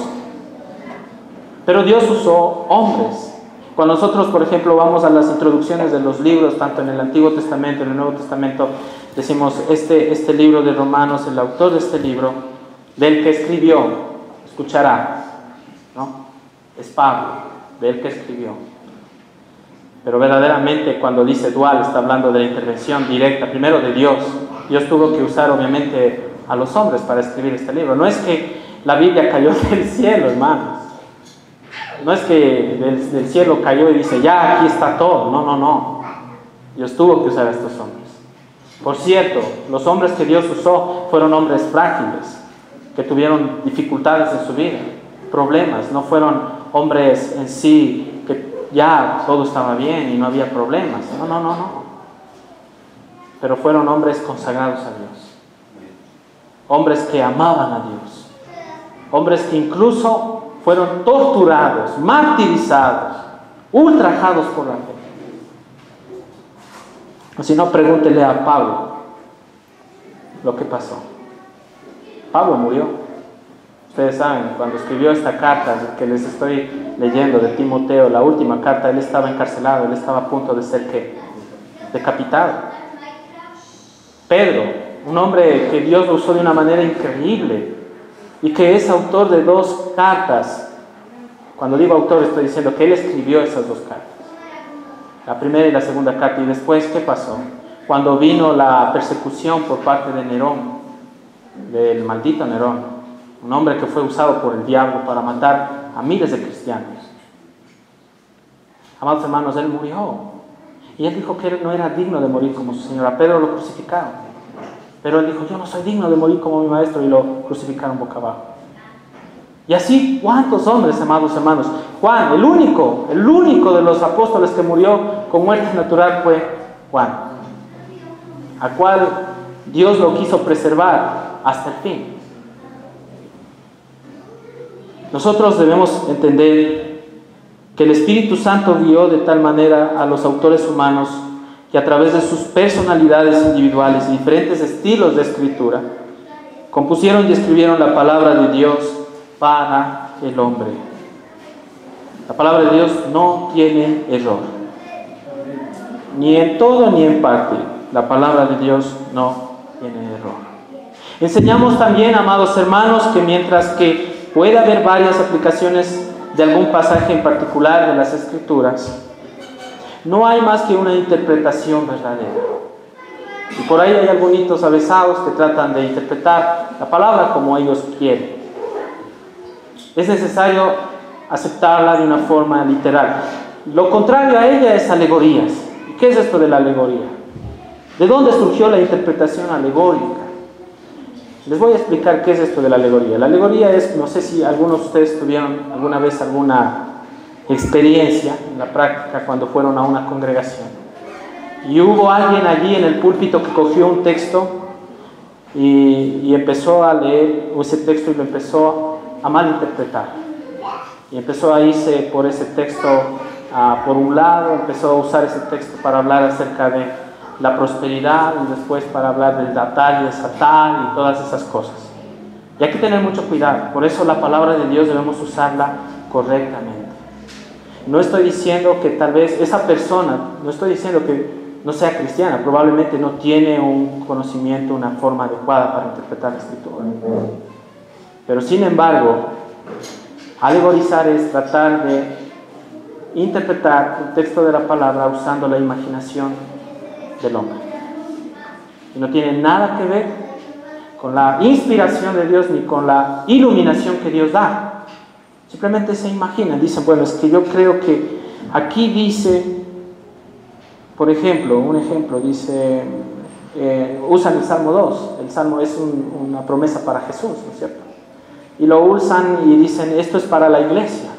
Pero Dios usó hombres. Cuando nosotros, por ejemplo, vamos a las introducciones de los libros, tanto en el Antiguo Testamento, en el Nuevo Testamento, decimos, este libro de Romanos, el autor de este libro, del que escribió, escuchará, ¿no? Es Pablo, del que escribió. Pero verdaderamente cuando dice dual, está hablando de la intervención directa, primero de Dios. Dios tuvo que usar obviamente a los hombres para escribir este libro. No es que la Biblia cayó del cielo, hermanos. No es que del cielo cayó y dice, ya, aquí está todo. No, no, no. Dios tuvo que usar a estos hombres. Por cierto, los hombres que Dios usó fueron hombres frágiles, que tuvieron dificultades en su vida, problemas. No fueron hombres en sí que ya todo estaba bien y no había problemas. No, no, no, no. Pero fueron hombres consagrados a Dios. Hombres que amaban a Dios. Hombres que incluso fueron torturados, martirizados, ultrajados por la fe. O si no, pregúntele a Pablo lo que pasó. Pablo murió. Ustedes saben, cuando escribió esta carta que les estoy leyendo de Timoteo, la última carta, él estaba encarcelado, él estaba a punto de ser ¿qué? Decapitado. Pedro, un hombre que Dios lo usó de una manera increíble y que es autor de 2 cartas. Cuando digo autor, estoy diciendo que él escribió esas 2 cartas. La primera y la segunda carta. Y después, ¿qué pasó? Cuando vino la persecución por parte de Nerón, del maldito Nerón, un hombre que fue usado por el diablo para matar a miles de cristianos. Amados hermanos, él murió. Y él dijo que él no era digno de morir como su Señor. A Pedro lo crucificaron. Pero él dijo, yo no soy digno de morir como mi maestro, y lo crucificaron boca abajo. Y así, ¿cuántos hombres, amados hermanos? Juan, el único de los apóstoles que murió con muerte natural fue Juan, a cual Dios lo quiso preservar hasta el fin. Nosotros debemos entender que el Espíritu Santo guió de tal manera a los autores humanos que a través de sus personalidades individuales y diferentes estilos de escritura, compusieron y escribieron la palabra de Dios para el hombre. La palabra de Dios no tiene error, ni en todo ni en parte. La palabra de Dios no tiene error. Enseñamos también, amados hermanos, que mientras que puede haber varias aplicaciones de algún pasaje en particular de las Escrituras, no hay más que una interpretación verdadera. Y por ahí hay algunos avesados que tratan de interpretar la palabra como ellos quieren. Es necesario aceptarla de una forma literal. Lo contrario a ella es alegorías. ¿Y qué es esto de la alegoría? ¿De dónde surgió la interpretación alegórica? Les voy a explicar qué es esto de la alegoría. La alegoría es, no sé si algunos de ustedes tuvieron alguna vez alguna experiencia en la práctica cuando fueron a una congregación y hubo alguien allí en el púlpito que cogió un texto y empezó a leer ese texto y lo empezó a malinterpretar y empezó a irse por ese texto por un lado, empezó a usar ese texto para hablar acerca de la prosperidad y después para hablar del datal y del satal y todas esas cosas. Y hay que tener mucho cuidado. Por eso la palabra de Dios debemos usarla correctamente. No estoy diciendo que tal vez esa persona, no estoy diciendo que no sea cristiana, probablemente no tiene un conocimiento, una forma adecuada para interpretar la Escritura. Pero sin embargo, alegorizar es tratar de interpretar el texto de la palabra usando la imaginación del hombre. Y no tiene nada que ver con la inspiración de Dios ni con la iluminación que Dios da. Simplemente se imaginan, dicen, bueno, es que yo creo que aquí dice, por ejemplo, un ejemplo, dice, usan el Salmo 2, el Salmo es una promesa para Jesús, ¿no es cierto? Y lo usan y dicen, esto es para la iglesia,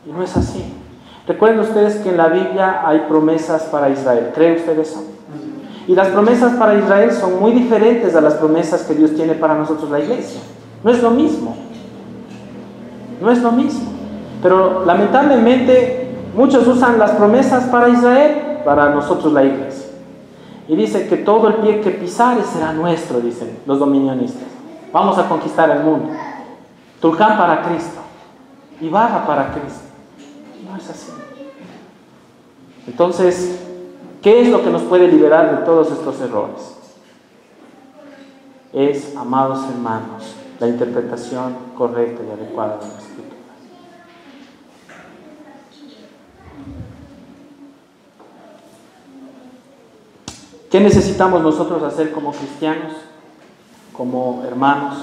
y no es así. Recuerden ustedes que en la Biblia hay promesas para Israel, ¿creen ustedes eso? Y las promesas para Israel son muy diferentes a las promesas que Dios tiene para nosotros la iglesia, no es lo mismo. No es lo mismo, pero lamentablemente muchos usan las promesas para Israel, para nosotros la iglesia. Y dice que todo el pie que pisare será nuestro, dicen los dominionistas. Vamos a conquistar el mundo. Tulcán para Cristo, Ibarra para Cristo. No es así. Entonces, ¿qué es lo que nos puede liberar de todos estos errores? Es, amados hermanos, la interpretación correcta y adecuada de la Escritura. ¿Qué necesitamos nosotros hacer como cristianos, como hermanos?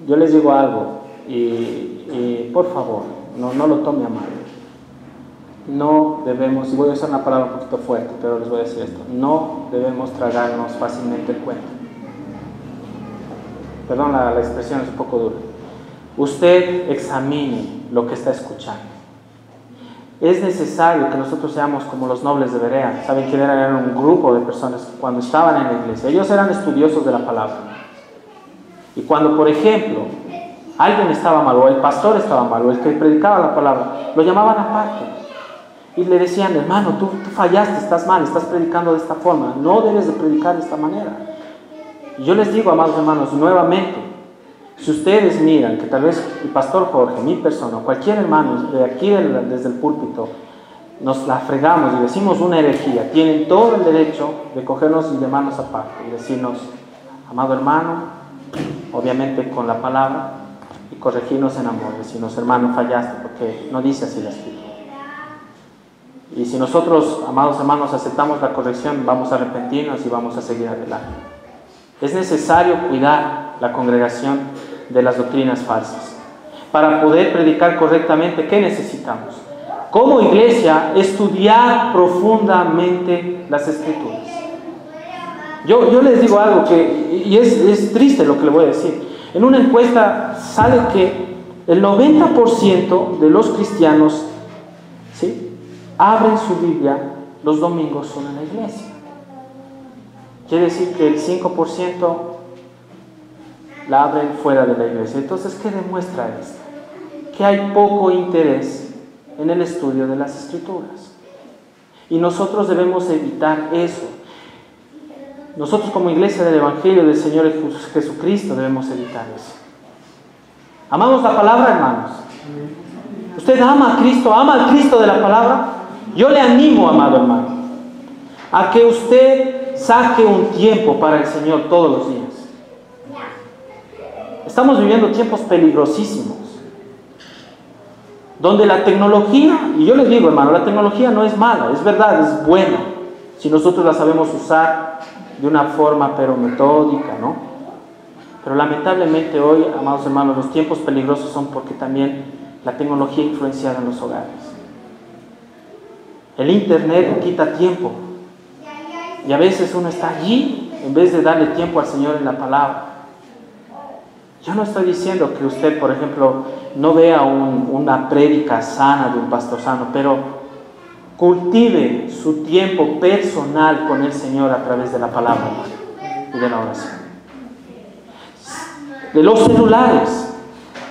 Yo les digo algo, y por favor, no lo tome a mal. No debemos, y voy a usar una palabra un poquito fuerte, pero les voy a decir esto, no debemos tragarnos fácilmente el cuento. Perdón, la expresión es un poco dura. Usted examine lo que está escuchando. Es necesario que nosotros seamos como los nobles de Berea. ¿Saben quién eran? Eran un grupo de personas que cuando estaban en la iglesia, ellos eran estudiosos de la palabra. Y cuando, por ejemplo, alguien estaba mal, o el pastor estaba mal, o el que predicaba la palabra, lo llamaban aparte. Y le decían, hermano, tú fallaste, estás mal, estás predicando de esta forma, no debes de predicar de esta manera. Y yo les digo, amados hermanos, nuevamente, si ustedes miran que tal vez el pastor Jorge, mi persona, o cualquier hermano de aquí desde el púlpito, nos la fregamos y decimos una herejía, tienen todo el derecho de cogernos y llamarnos aparte y decirnos, amado hermano, obviamente con la palabra, y corregirnos en amor, decirnos, hermano, fallaste, porque no dice así la Escritura. Y si nosotros, amados hermanos, aceptamos la corrección, vamos a arrepentirnos y vamos a seguir adelante. Es necesario cuidar la congregación de las doctrinas falsas. Para poder predicar correctamente, ¿qué necesitamos? Como iglesia, estudiar profundamente las Escrituras. Yo les digo algo y es triste lo que le voy a decir. En una encuesta sale que el 90% de los cristianos, ¿sí?, abren su Biblia los domingos solo en la iglesia. Quiere decir que el 5% la abren fuera de la iglesia. Entonces, ¿qué demuestra esto? Que hay poco interés en el estudio de las Escrituras. Y nosotros debemos evitar eso. Nosotros como iglesia del Evangelio del Señor Jesucristo debemos evitar eso. ¿Amamos la palabra, hermanos? ¿Usted ama a Cristo? ¿Ama al Cristo de la palabra? Yo le animo, amado hermano, a que usted saque un tiempo para el Señor todos los días. Estamos viviendo tiempos peligrosísimos, donde la tecnología, y yo les digo, hermano, la tecnología no es mala, es verdad, es buena, si nosotros la sabemos usar de una forma pero metódica, ¿no? Pero lamentablemente hoy, amados hermanos, los tiempos peligrosos son porque también la tecnología ha influenciado en los hogares. El internet quita tiempo y a veces uno está allí en vez de darle tiempo al Señor en la palabra. Yo no estoy diciendo que usted, por ejemplo, no vea una prédica sana de un pastor sano, pero cultive su tiempo personal con el Señor a través de la palabra y de la oración. De los celulares,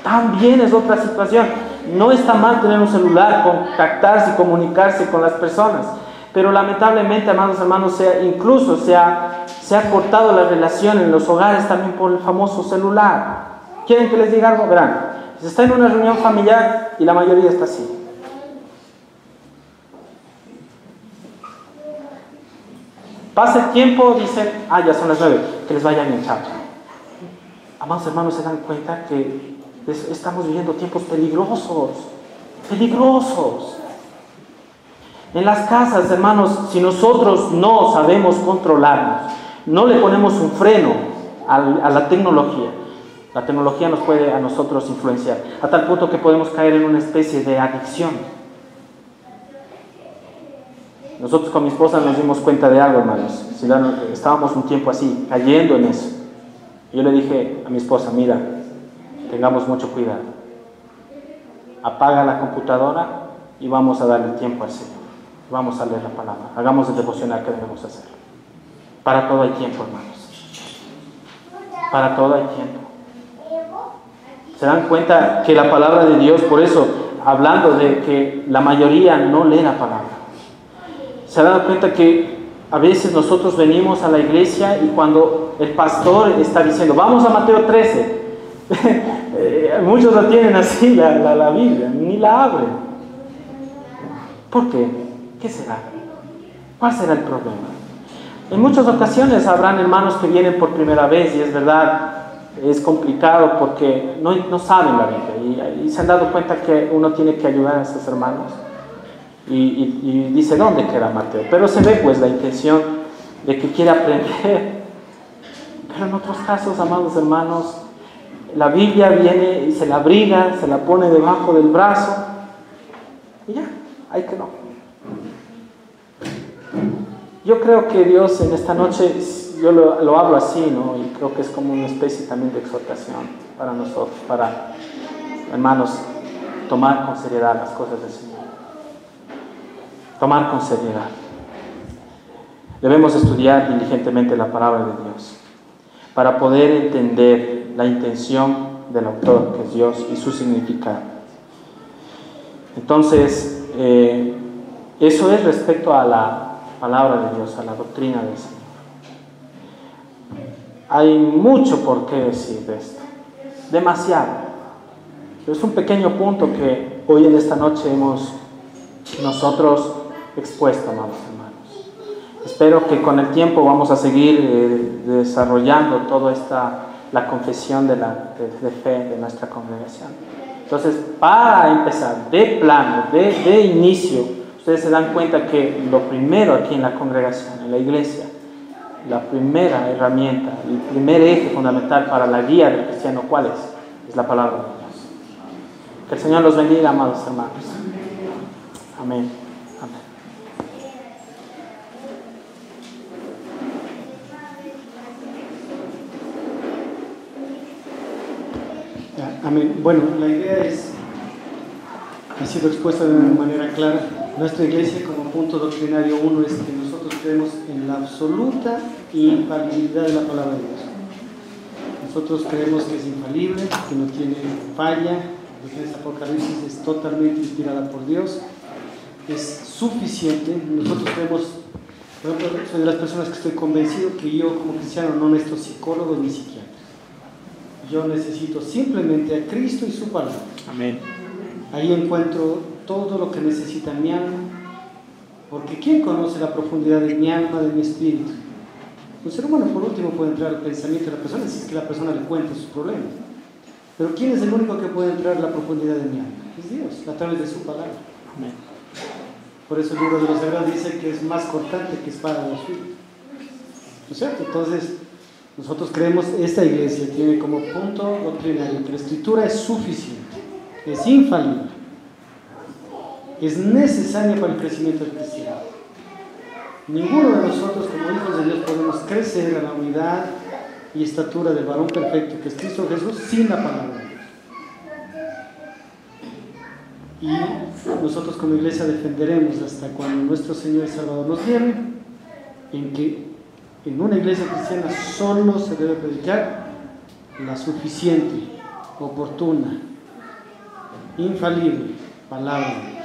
también es otra situación. No está mal tener un celular, contactarse y comunicarse con las personas, pero lamentablemente, amados hermanos, incluso se ha cortado la relación en los hogares también por el famoso celular. ¿Quieren que les diga algo? Verán, se está en una reunión familiar y la mayoría está así. Pasa el tiempo, dicen, ya son las 9, que les vaya bien, chao. Amados hermanos, se dan cuenta que estamos viviendo tiempos peligrosos. En las casas, hermanos, si nosotros no sabemos controlarnos, no le ponemos un freno a la tecnología nos puede a nosotros influenciar, a tal punto que podemos caer en una especie de adicción. Nosotros con mi esposa nos dimos cuenta de algo, hermanos. Estábamos un tiempo así, cayendo en eso. Yo le dije a mi esposa, mira, tengamos mucho cuidado. Apaga la computadora y vamos a darle tiempo al Señor. Vamos a leer la palabra. Hagamos el devocional que debemos hacer. Para todo hay tiempo, hermanos. Para todo hay tiempo. Se dan cuenta que la palabra de Dios, por eso, hablando de que la mayoría no lee la palabra, se dan cuenta que a veces nosotros venimos a la iglesia y cuando el pastor está diciendo, vamos a Mateo 13, Muchos lo tienen así, la Biblia, ni la abren. ¿Por qué? ¿Qué será? ¿Cuál será el problema? En muchas ocasiones habrán hermanos que vienen por primera vez y es verdad, es complicado porque no saben la Biblia y se han dado cuenta que uno tiene que ayudar a esos hermanos y dice, ¿dónde queda Mateo? Pero se ve pues la intención de que quiere aprender. Pero en otros casos, amados hermanos, la Biblia viene y se la abriga, se la pone debajo del brazo y ya, ahí quedó. Yo creo que Dios en esta noche, yo lo hablo así, ¿no? Y creo que es como una especie también de exhortación para nosotros, para, hermanos, tomar con seriedad las cosas del Señor. Tomar con seriedad. Debemos estudiar diligentemente la palabra de Dios para poder entender la intención del autor, que es Dios, y su significado. Entonces, eso es respecto a la palabra de Dios, a la doctrina del Señor. Hay mucho por qué decir de esto, demasiado. Pero es un pequeño punto que hoy en esta noche hemos nosotros expuesto, amados hermanos. Espero que con el tiempo vamos a seguir desarrollando toda la confesión de fe de nuestra congregación. Entonces, para empezar, de plano, de inicio, ustedes se dan cuenta que lo primero aquí en la congregación, en la iglesia, la primera herramienta, el primer eje fundamental para la guía del cristiano, ¿cuál es? Es la palabra de Dios. Que el Señor los bendiga, amados hermanos. Amén. Amén. Amén. Bueno, la idea ha sido expuesta de una manera clara. Nuestra iglesia, como punto doctrinario uno, es que nosotros creemos en la absoluta infalibilidad de la palabra de Dios. Nosotros creemos que es infalible, que no tiene falla, que esta Apocalipsis es totalmente inspirada por Dios, es suficiente. Nosotros creemos, por ejemplo, soy de las personas que estoy convencido que yo como cristiano no necesito psicólogo ni psiquiatra. Yo necesito simplemente a Cristo y su palabra. Amén. Ahí encuentro todo lo que necesita mi alma, porque ¿quién conoce la profundidad de mi alma, de mi espíritu? Un ser humano, por último, puede entrar al pensamiento de la persona si es que la persona le cuenta sus problemas. Pero ¿quién es el único que puede entrar a la profundidad de mi alma? Es Dios, a través de su palabra. Amén. Por eso el libro de los Hebreos dice que es más cortante que espada de dos filos. ¿No es cierto? Entonces, nosotros creemos esta iglesia tiene como punto doctrinario que la Escritura es suficiente, es infalible, es necesaria para el crecimiento del cristiano. Ninguno de nosotros como hijos de Dios podemos crecer a la unidad y estatura del varón perfecto que es Cristo Jesús sin la palabra de Dios. Y nosotros como iglesia defenderemos hasta cuando nuestro Señor y Salvador nos lleve, en que en una iglesia cristiana solo se debe predicar la suficiente, oportuna, infalible palabra de Dios.